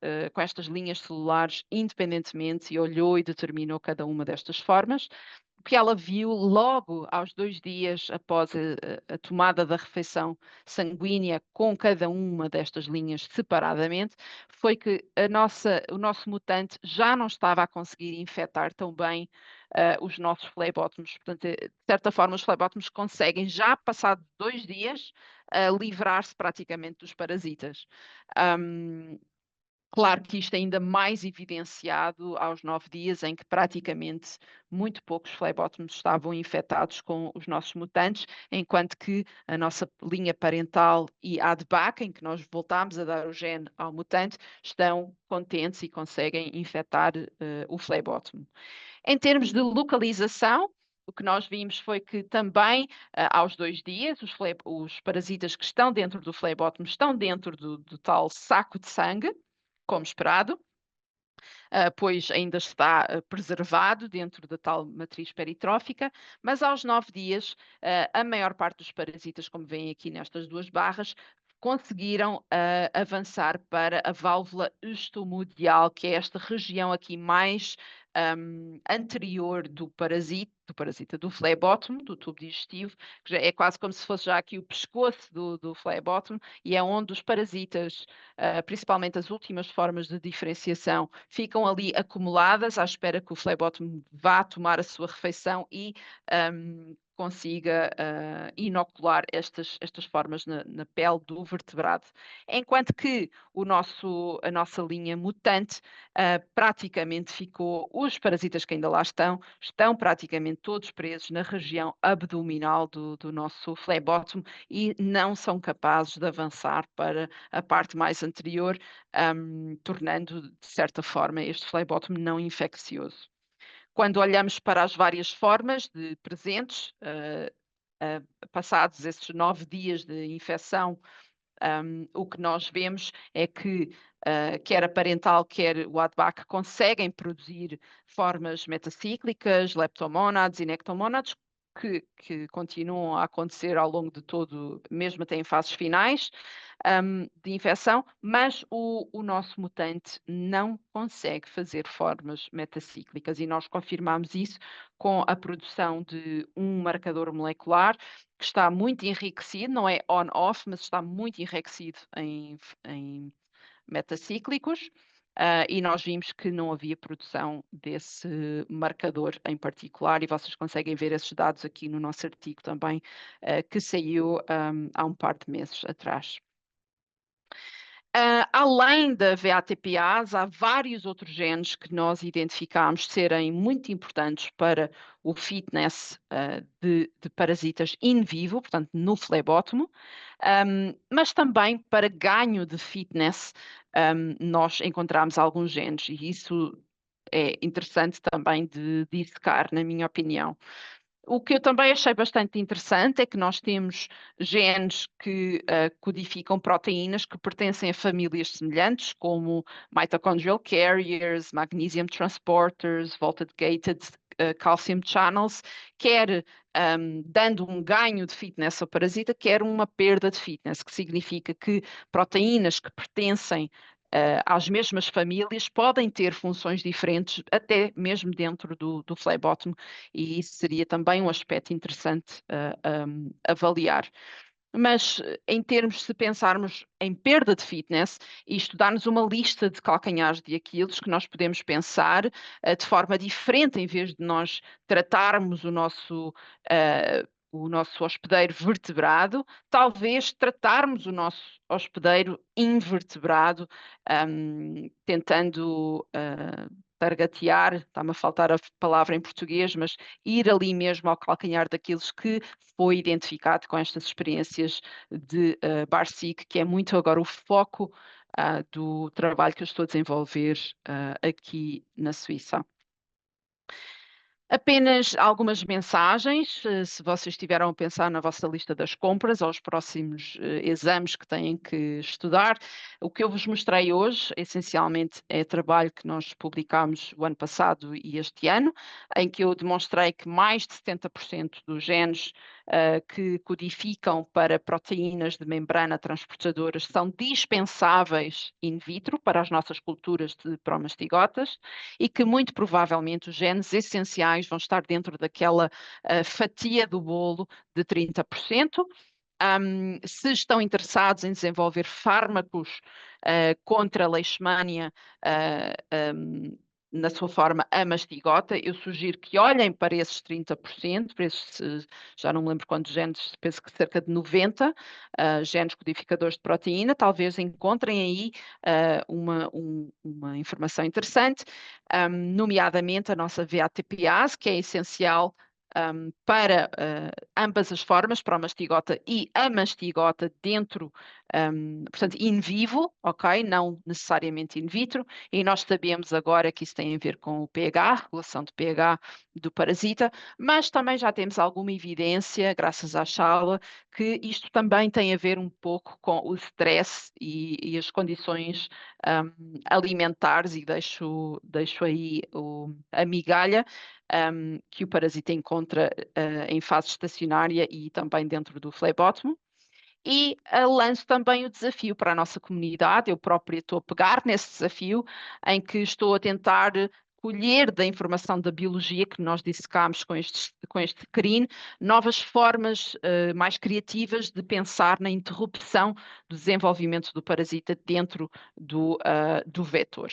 [SPEAKER 2] linhas celulares independentemente e olhou e determinou cada uma destas formas. O que ela viu logo aos 2 dias após a tomada da refeição sanguínea com cada uma destas linhas separadamente foi que o nosso mutante já não estava a conseguir infectar tão bem os nossos flebótomos. Portanto, de certa forma, os flebótomos conseguem, já passado 2 dias, livrar-se praticamente dos parasitas. Claro que isto é ainda mais evidenciado aos 9 dias, em que praticamente muito poucos flebótomos estavam infectados com os nossos mutantes, enquanto que a nossa linha parental e a ADBAC, em que nós voltámos a dar o gene ao mutante, estão contentes e conseguem infectar o flebótomo. Em termos de localização, o que nós vimos foi que também, aos 2 dias, os parasitas que estão dentro do flebótomo estão dentro do tal saco de sangue, como esperado, pois ainda está preservado dentro da tal matriz peritrófica, mas aos 9 dias, a maior parte dos parasitas, como veem aqui nestas duas barras, conseguiram avançar para a válvula estomodial, que é esta região aqui mais anterior do parasita do flebótomo, do tubo digestivo, que é quase como se fosse já aqui o pescoço do flebótomo, e é onde os parasitas, principalmente as últimas formas de diferenciação, ficam ali acumuladas à espera que o flebótomo vá tomar a sua refeição e consiga inocular estas formas na pele do vertebrado. Enquanto que a nossa linha mutante praticamente ficou, os parasitas que ainda lá estão praticamente todos presos na região abdominal do nosso flebótomo e não são capazes de avançar para a parte mais anterior, tornando, de certa forma, este flebótomo não infeccioso. Quando olhamos para as várias formas de presentes, passados esses 9 dias de infecção, o que nós vemos é que quer a parental, quer o ADBAC conseguem produzir formas metacíclicas, leptomónads e nectomónads, que continuam a acontecer ao longo de todo, mesmo até em fases finais de infecção, mas o nosso mutante não consegue fazer formas metacíclicas e nós confirmamos isso com a produção de um marcador molecular que está muito enriquecido, não é on-off, mas está muito enriquecido em metacíclicos. E nós vimos que não havia produção desse marcador em particular, e vocês conseguem ver esses dados aqui no nosso artigo também, que saiu há um par de meses atrás. Além da VATPase, há vários outros genes que nós identificamos serem muito importantes para o fitness de parasitas in vivo, portanto, no flebótomo, mas também para ganho de fitness, nós encontramos alguns genes, e isso é interessante também de dissecar, na minha opinião. O que eu também achei bastante interessante é que nós temos genes que codificam proteínas que pertencem a famílias semelhantes, como mitochondrial carriers, magnesium transporters, voltage gated calcium channels, quer dando um ganho de fitness ao parasita, quer uma perda de fitness, que significa que proteínas que pertencem às mesmas famílias podem ter funções diferentes, até mesmo dentro do flebótomo, e isso seria também um aspecto interessante avaliar. Mas em termos, se pensarmos em perda de fitness, isto dá-nos uma lista de calcanhares de Aquiles que nós podemos pensar de forma diferente, em vez de nós tratarmos o nosso hospedeiro vertebrado, talvez tratarmos o nosso hospedeiro invertebrado, tentando targetear, está-me a faltar a palavra em português, mas ir ali mesmo ao calcanhar daqueles que foi identificado com estas experiências de Barsic, que é muito agora o foco do trabalho que eu estou a desenvolver aqui na Suíça. Apenas algumas mensagens, se vocês estiveram a pensar na vossa lista das compras, aos próximos exames que têm que estudar. O que eu vos mostrei hoje, essencialmente, é trabalho que nós publicámos o ano passado e este ano, em que eu demonstrei que mais de 70% dos genes que codificam para proteínas de membrana transportadoras são dispensáveis in vitro para as nossas culturas de promastigotas e que muito provavelmente os genes essenciais vão estar dentro daquela fatia do bolo de 30%. Se estão interessados em desenvolver fármacos contra a leishmania, na sua forma amastigota, eu sugiro que olhem para esses 30%, para esses, já não me lembro quantos genes, penso que cerca de 90 genes codificadores de proteína, talvez encontrem aí uma informação interessante, nomeadamente a nossa VATPase, que é essencial para ambas as formas, para a mastigota e a mastigota dentro, portanto, in vivo, ok? Não necessariamente in vitro, e nós sabemos agora que isso tem a ver com o pH, regulação de pH do parasita, mas também já temos alguma evidência, graças à Shala, que isto também tem a ver um pouco com o stress e as condições alimentares, e deixo aí a migalha, que o parasita encontra em fase estacionária e também dentro do flebótomo. E lanço também o desafio para a nossa comunidade. Eu própria estou a pegar nesse desafio, em que estou a tentar colher da informação da biologia que nós dissecámos com este CRIN, novas formas mais criativas de pensar na interrupção do desenvolvimento do parasita dentro do vetor.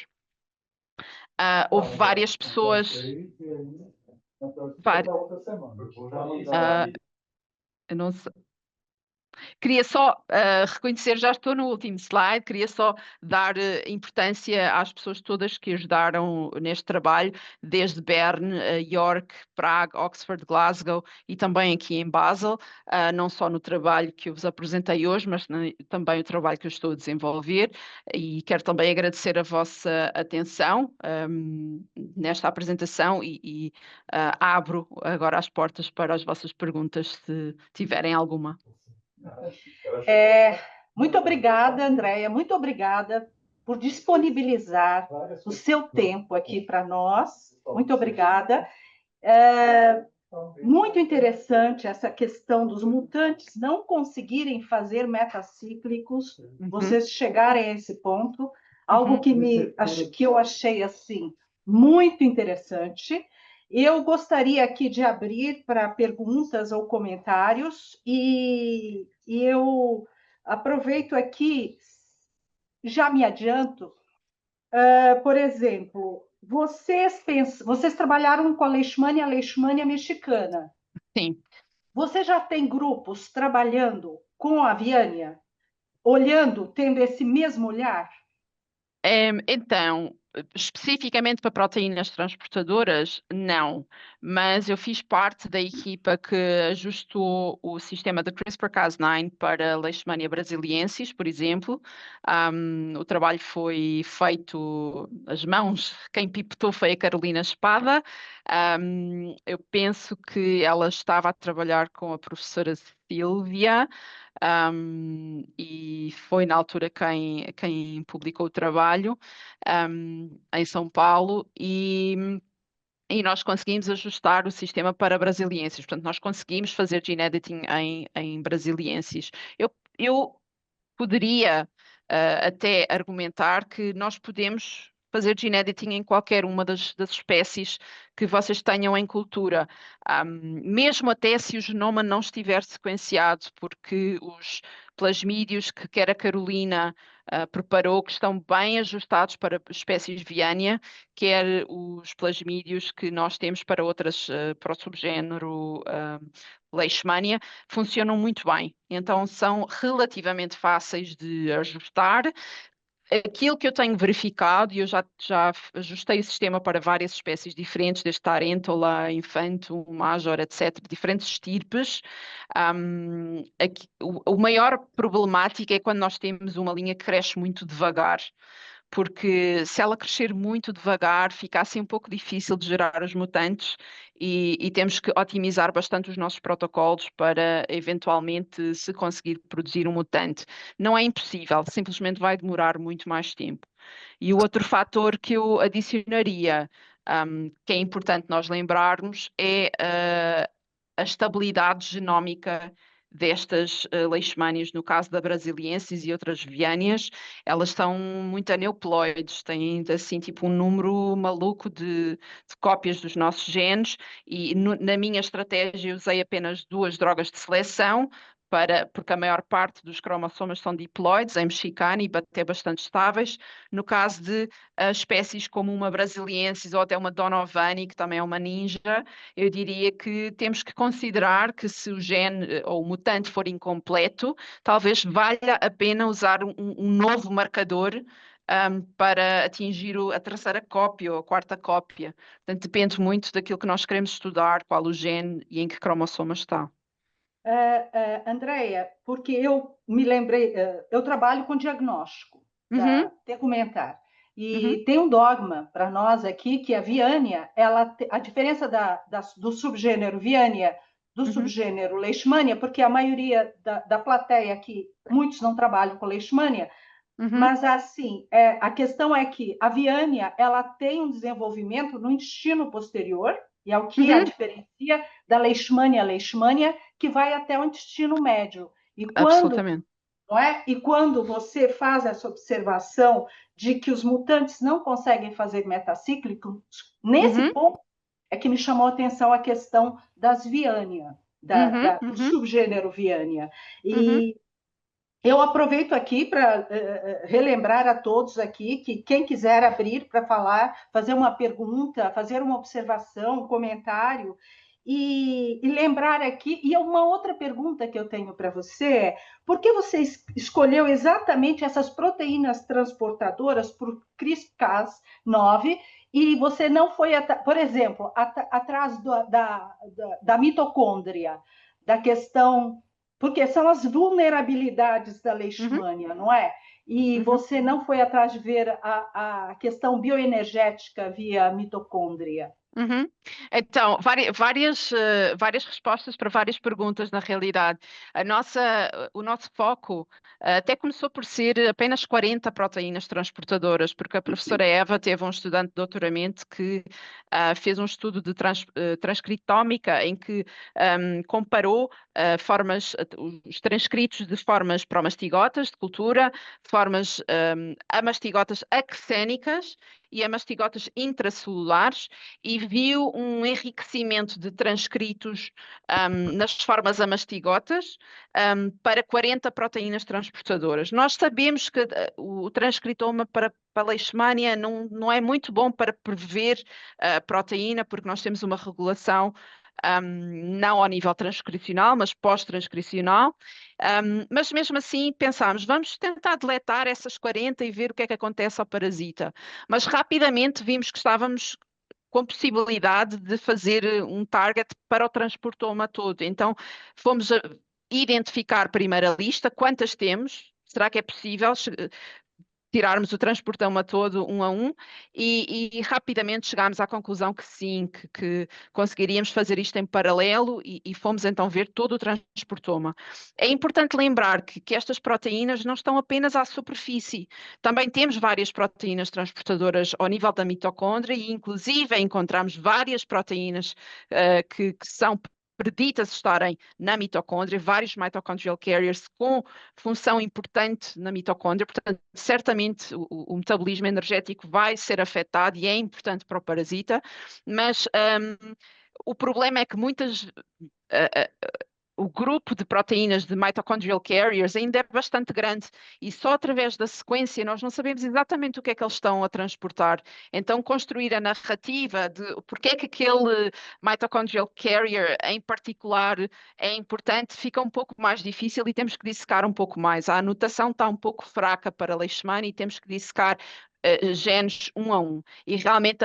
[SPEAKER 2] Houve várias pessoas. Eu não sei. Queria só reconhecer, já estou no último slide, queria só dar importância às pessoas todas que ajudaram neste trabalho, desde Bern, York, Praga, Oxford, Glasgow e também aqui em Basel, não só no trabalho que eu vos apresentei hoje, mas também o trabalho que eu estou a desenvolver, e quero também agradecer a vossa atenção nesta apresentação e abro agora as portas para as vossas perguntas, se tiverem alguma.
[SPEAKER 1] Muito obrigada, Andréia, muito obrigada por disponibilizar o seu tempo aqui para nós. Muito obrigada. Muito interessante essa questão dos mutantes não conseguirem fazer metacíclicos, vocês chegarem a esse ponto, algo que eu achei assim muito interessante. Eu gostaria aqui de abrir para perguntas ou comentários, e eu aproveito aqui, já me adianto, por exemplo, vocês trabalharam com a leishmania mexicana.
[SPEAKER 2] Sim.
[SPEAKER 1] Você já tem grupos trabalhando com a aviânia? olhando, tendo esse mesmo olhar?
[SPEAKER 2] Então, especificamente para proteínas transportadoras, não, mas eu fiz parte da equipa que ajustou o sistema da CRISPR-Cas9 para Leishmania brasiliensis, por exemplo. O trabalho foi feito às mãos, quem pipotou foi a Carolina Espada. Eu penso que ela estava a trabalhar com a professora Silvia. E foi na altura quem publicou o trabalho, em São Paulo, e nós conseguimos ajustar o sistema para brasilienses. Portanto, nós conseguimos fazer gene editing em brasilienses. Eu poderia até argumentar que nós podemos fazer gene editing em qualquer uma das espécies que vocês tenham em cultura. Mesmo até se o genoma não estiver sequenciado, porque os plasmídios que quer a Carolina preparou, que estão bem ajustados para espécies Viania, quer os plasmídios que nós temos para outras, para o subgénero Leishmania, funcionam muito bem. Então, são relativamente fáceis de ajustar. Aquilo que eu tenho verificado, e eu já ajustei o sistema para várias espécies diferentes, desde Tarêntula, Infantum, Major, etc., diferentes estirpes. O maior problemática é quando nós temos uma linha que cresce muito devagar, porque se ela crescer muito devagar, fica assim um pouco difícil de gerar os mutantes e temos que otimizar bastante os nossos protocolos para eventualmente se conseguir produzir um mutante. Não é impossível, simplesmente vai demorar muito mais tempo. E o outro fator que eu adicionaria, que é importante nós lembrarmos, é a estabilidade genómica destas leishmanias, no caso da brasiliensis e outras viâneas, elas são muito aneuploides, têm assim tipo um número maluco de cópias dos nossos genes e na minha estratégia usei apenas 2 drogas de seleção porque a maior parte dos cromossomas são diploides, em mexicano e até bastante estáveis. No caso de espécies como uma brasiliensis ou até uma donovani, que também é uma ninja, eu diria que temos que considerar que se o gene ou o mutante for incompleto, talvez valha a pena usar um novo marcador, para atingir a terceira cópia ou a quarta cópia. Portanto, depende muito daquilo que nós queremos estudar, qual o gene e em que cromossoma está.
[SPEAKER 1] Andréia, porque eu me lembrei, eu trabalho com diagnóstico
[SPEAKER 2] Uhum,
[SPEAKER 1] tegumentar,
[SPEAKER 2] uhum,
[SPEAKER 1] e tem um dogma para nós aqui que a Viânia, a diferença do subgênero Viânia do
[SPEAKER 2] uhum,
[SPEAKER 1] subgênero Leishmania, porque a maioria da plateia aqui, muitos não trabalham com Leishmania,
[SPEAKER 2] uhum,
[SPEAKER 1] mas assim, a questão é que a Viânia ela tem um desenvolvimento no intestino posterior, e é o que a
[SPEAKER 2] uhum,
[SPEAKER 1] diferencia da leishmania, que vai até o intestino médio. E quando,
[SPEAKER 2] absolutamente.
[SPEAKER 1] não é? E quando você faz essa observação de que os mutantes não conseguem fazer metacíclicos, nesse
[SPEAKER 2] Uhum,
[SPEAKER 1] ponto é que me chamou a atenção a questão das Viânia,
[SPEAKER 2] uhum,
[SPEAKER 1] do
[SPEAKER 2] uhum,
[SPEAKER 1] subgênero Viânia.
[SPEAKER 2] uhum,
[SPEAKER 1] E eu aproveito aqui para relembrar a todos aqui que quem quiser abrir para falar, fazer uma pergunta, fazer uma observação, um comentário, e lembrar aqui, e uma outra pergunta que eu tenho para você é, por que você escolheu exatamente essas proteínas transportadoras por CRISPR-Cas9 e você não foi, por exemplo, atrás da mitocôndria, da questão porque são as vulnerabilidades da
[SPEAKER 2] uhum,
[SPEAKER 1] leishmania, não é? E
[SPEAKER 2] uhum.
[SPEAKER 1] você não foi atrás de ver a questão bioenergética via mitocôndria.
[SPEAKER 2] Uhum. Então, várias respostas para várias perguntas, na realidade. O nosso foco até começou por ser apenas 40 proteínas transportadoras, porque a professora Eva teve um estudante de doutoramento que fez um estudo de transcriptómica em que comparou os transcritos de formas promastigotas de cultura, formas amastigotas axénicas e amastigotas intracelulares e viu um enriquecimento de transcritos nas formas amastigotas para 40 proteínas transportadoras. Nós sabemos que o transcriptoma para Leishmania não é muito bom para prever a proteína, porque nós temos uma regulação não ao nível transcricional, mas pós-transcricional. Mas mesmo assim pensámos, vamos tentar deletar essas 40 e ver o que é que acontece ao parasita. Mas rapidamente vimos que estávamos com possibilidade de fazer um target para o transportoma todo. Então fomos a identificar primeiro a lista, quantas temos, será que é possível tirarmos o transportão todo um a um e rapidamente chegámos à conclusão que sim, que conseguiríamos fazer isto em paralelo e fomos então ver todo o transportoma. É importante lembrar que estas proteínas não estão apenas à superfície, também temos várias proteínas transportadoras ao nível da mitocôndria e inclusive encontramos várias proteínas que são preditas estarem na mitocôndria, vários mitochondrial carriers com função importante na mitocôndria, portanto, certamente o metabolismo energético vai ser afetado e é importante para o parasita, mas o problema é que o grupo de proteínas de mitochondrial carriers ainda é bastante grande e só através da sequência nós não sabemos exatamente o que é que eles estão a transportar. Então, construir a narrativa de porque é que aquele mitochondrial carrier em particular é importante fica um pouco mais difícil e temos que dissecar um pouco mais. A anotação está um pouco fraca para Leishmania e temos que dissecar genes um a um. E realmente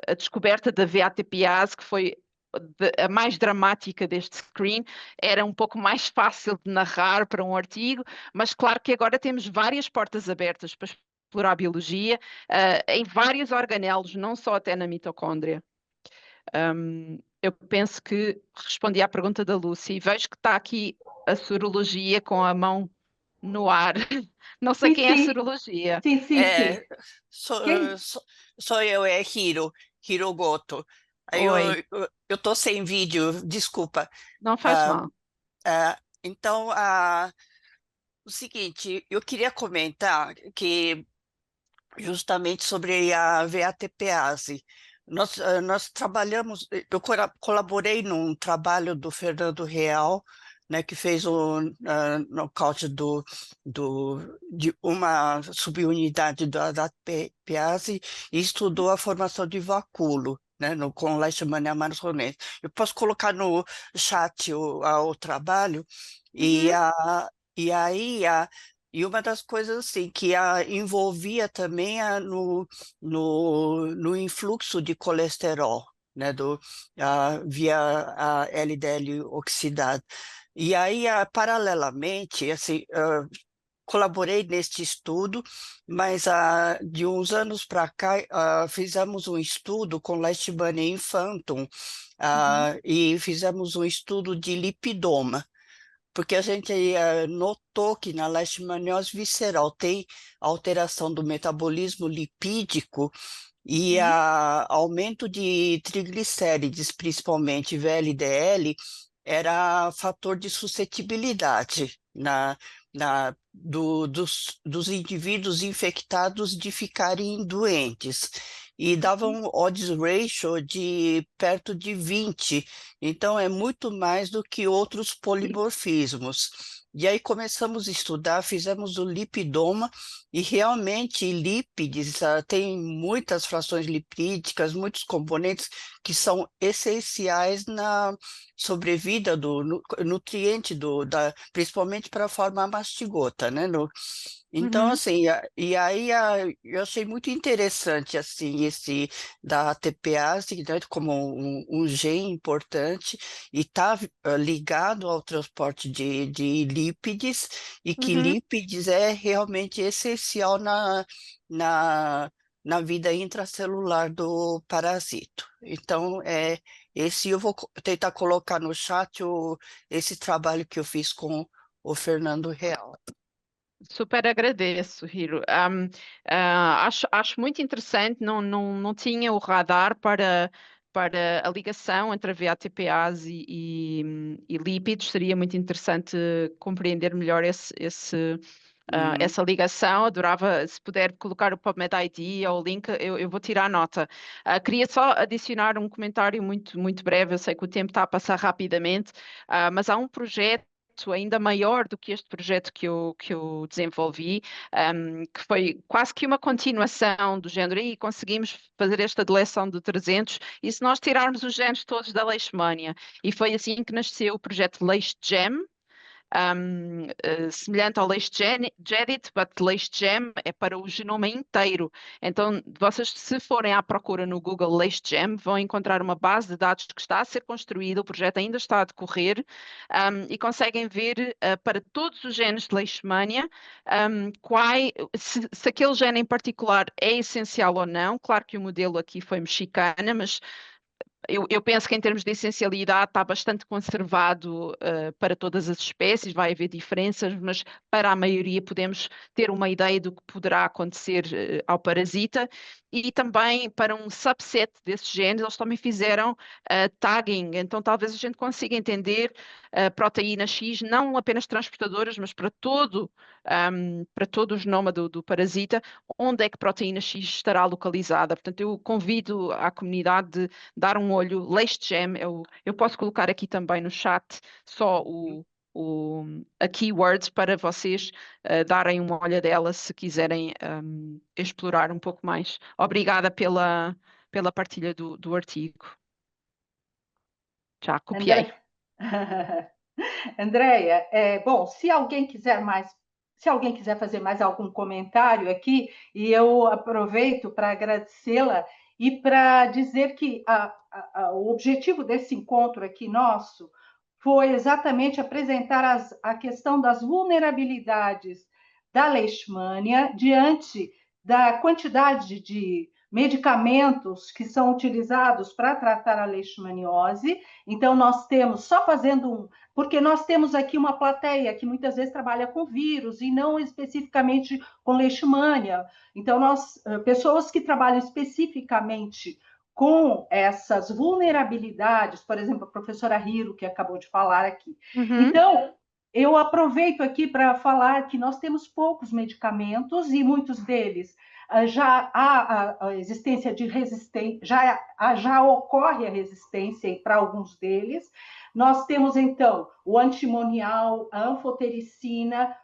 [SPEAKER 2] a descoberta da VATPase, que foi a mais dramática deste screen, era um pouco mais fácil de narrar para um artigo, mas claro que agora temos várias portas abertas para explorar a biologia em vários organelos, não só até na mitocôndria. Eu penso que respondi à pergunta da Lucy. Vejo que está aqui a sorologia com a mão no ar. Não sei
[SPEAKER 1] Sim,
[SPEAKER 2] quem é a
[SPEAKER 1] sim,
[SPEAKER 2] sorologia.
[SPEAKER 1] sim, sim, sim.
[SPEAKER 3] É, sou,
[SPEAKER 1] Quem?
[SPEAKER 3] sou eu, é Hiro Goto. Aí
[SPEAKER 2] Oi,
[SPEAKER 3] eu tô sem vídeo, desculpa.
[SPEAKER 2] não faz
[SPEAKER 3] Ah,
[SPEAKER 2] mal.
[SPEAKER 3] então, o seguinte, eu queria comentar que justamente sobre a VATPase. Nós trabalhamos, eu colaborei num trabalho do Fernando Real, né, que fez o nocaute de uma subunidade da VATPase e estudou a formação de vacúolo, né, com Leishmania marronense. Eu posso colocar no chat o trabalho e,
[SPEAKER 1] Uhum,
[SPEAKER 3] e aí e uma das coisas assim que envolvia também no influxo de colesterol, né, via a LDL oxidado. E aí, paralelamente, assim, colaborei neste estudo, mas de uns anos para cá fizemos um estudo com Leishmania infantum
[SPEAKER 1] uhum,
[SPEAKER 3] e fizemos um estudo de lipidoma porque a gente notou que na leishmaniose visceral tem alteração do metabolismo lipídico e
[SPEAKER 1] uhum,
[SPEAKER 3] aumento de triglicérides, principalmente VLDL, era fator de suscetibilidade dos indivíduos infectados de ficarem doentes. E dava
[SPEAKER 1] uhum.
[SPEAKER 3] um odds ratio de perto de 20, então é muito mais do que outros polimorfismos. E aí começamos a estudar, fizemos o lipidoma, e realmente lípides, tem muitas frações lipídicas, muitos componentes que são essenciais na sobrevida do nutriente, principalmente para formar mastigota, né? Então,
[SPEAKER 1] Uhum.
[SPEAKER 3] assim, e aí eu achei muito interessante, assim, esse da ATPase, né, como um gene importante, e está ligado ao transporte de lípides, e que
[SPEAKER 1] Uhum.
[SPEAKER 3] lípides é realmente essencial na, na vida intracelular do parasito. Então, esse eu vou tentar colocar no chat esse trabalho que eu fiz com o Fernando Real.
[SPEAKER 2] Super agradeço, Hiro. Acho muito interessante, não tinha o radar para a ligação entre a VATPase e lípidos, seria muito interessante compreender melhor
[SPEAKER 3] Uhum.
[SPEAKER 2] essa ligação. Adorava, se puder colocar o PubMed ID ou o link, eu vou tirar nota. Queria só adicionar um comentário muito, muito breve, eu sei que o tempo está a passar rapidamente, mas há um projeto ainda maior do que este projeto que eu desenvolvi, que foi quase que uma continuação do género, e conseguimos fazer esta deleção de 300, e se nós tirarmos os genes todos da leishmania, e foi assim que nasceu o projeto LeishGem, semelhante ao LeishGedit, but LeishGem é para o genoma inteiro. Então, vocês, se forem à procura no Google LeishGem, vão encontrar uma base de dados que está a ser construída, o projeto ainda está a decorrer, e conseguem ver para todos os genes de Leishmania, se aquele gene em particular é essencial ou não. Claro que o modelo aqui foi mexicana, mas eu penso que em termos de essencialidade está bastante conservado para todas as espécies, vai haver diferenças, mas para a maioria podemos ter uma ideia do que poderá acontecer ao parasita, e também para um subset desses genes eles também fizeram tagging, então talvez a gente consiga entender a proteína X, não apenas transportadoras, mas para todo o genoma do parasita, onde é que a proteína X estará localizada. Portanto, eu convido a comunidade de dar um olho. LeishGem, eu posso colocar aqui também no chat só a keywords para vocês darem uma olhadela se quiserem explorar um pouco mais. Obrigada pela partilha do artigo. Já copiei.
[SPEAKER 1] Andréia, bom, se alguém quiser fazer mais algum comentário aqui, e eu aproveito para agradecê-la e para dizer que o objetivo desse encontro aqui nosso foi exatamente apresentar a questão das vulnerabilidades da leishmania diante da quantidade de medicamentos que são utilizados para tratar a leishmaniose. Então, nós temos, só fazendo porque nós temos aqui uma plateia que muitas vezes trabalha com vírus e não especificamente com leishmania. Então, pessoas que trabalham especificamente com essas vulnerabilidades, por exemplo, a professora Hiro, que acabou de falar aqui.
[SPEAKER 2] Uhum.
[SPEAKER 1] Então, eu aproveito aqui para falar que nós temos poucos medicamentos e muitos deles já há a existência de resistência, já ocorre a resistência para alguns deles. Nós temos, então, o antimonial, a anfotericina,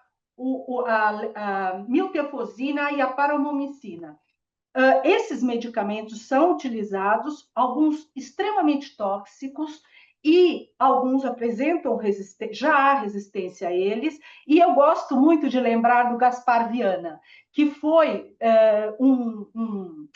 [SPEAKER 1] a miltefosina e a paranomicina. Esses medicamentos são utilizados, alguns extremamente tóxicos, e alguns apresentam já há resistência a eles, e eu gosto muito de lembrar do Gaspar Viana, que foi um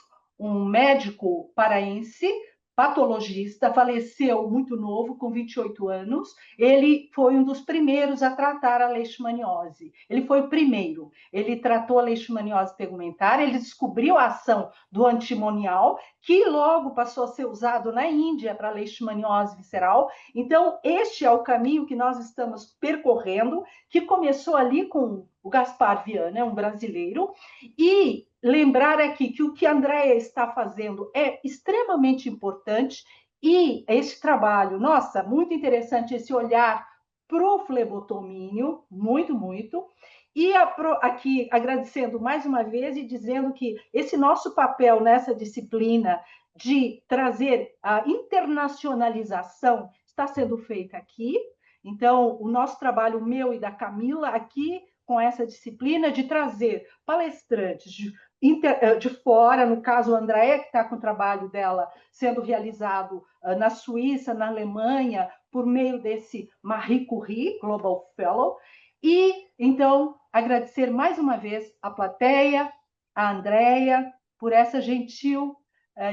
[SPEAKER 1] médico paraense, patologista, faleceu muito novo, com 28 anos. Ele foi um dos primeiros a tratar a leishmaniose. Ele foi o primeiro. Ele tratou a leishmaniose tegumentar, ele descobriu a ação do antimonial, que logo passou a ser usado na Índia para a leishmaniose visceral. Então, este é o caminho que nós estamos percorrendo, que começou ali com o Gaspar Viana, um brasileiro, e lembrar aqui que o que a Andréia está fazendo é extremamente importante, e esse trabalho, nossa, muito interessante esse olhar para o flebotomínio, muito, muito. E aqui agradecendo mais uma vez e dizendo que esse nosso papel nessa disciplina de trazer a internacionalização está sendo feita aqui. Então, o nosso trabalho, meu e da Camila, aqui com essa disciplina de trazer palestrantes de fora, no caso a Andréia, que está com o trabalho dela sendo realizado na Suíça, na Alemanha, por meio desse Marie Curie Global Fellow. E, então, agradecer mais uma vez a plateia, a Andréia, por essa gentil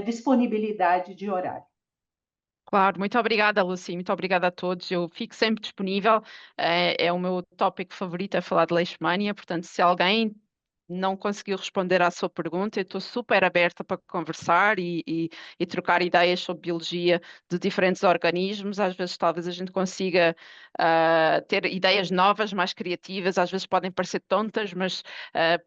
[SPEAKER 1] disponibilidade de horário.
[SPEAKER 2] Claro, muito obrigada, Lucy, muito obrigada a todos. Eu fico sempre disponível, é o meu tópico favorito, é falar de leishmania, portanto, se alguém não conseguiu responder à sua pergunta, eu estou super aberta para conversar e trocar ideias sobre biologia de diferentes organismos. Às vezes talvez a gente consiga ter ideias novas, mais criativas, às vezes podem parecer tontas, mas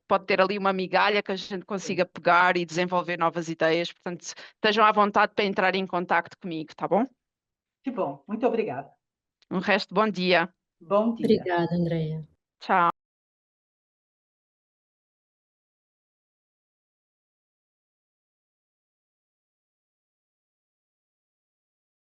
[SPEAKER 2] pode ter ali uma migalha que a gente consiga pegar e desenvolver novas ideias. Portanto, estejam à vontade para entrar em contacto comigo, tá bom?
[SPEAKER 1] Que bom, muito obrigada.
[SPEAKER 2] Um resto de bom dia.
[SPEAKER 1] Bom dia.
[SPEAKER 4] Obrigada, Andréia.
[SPEAKER 2] Tchau.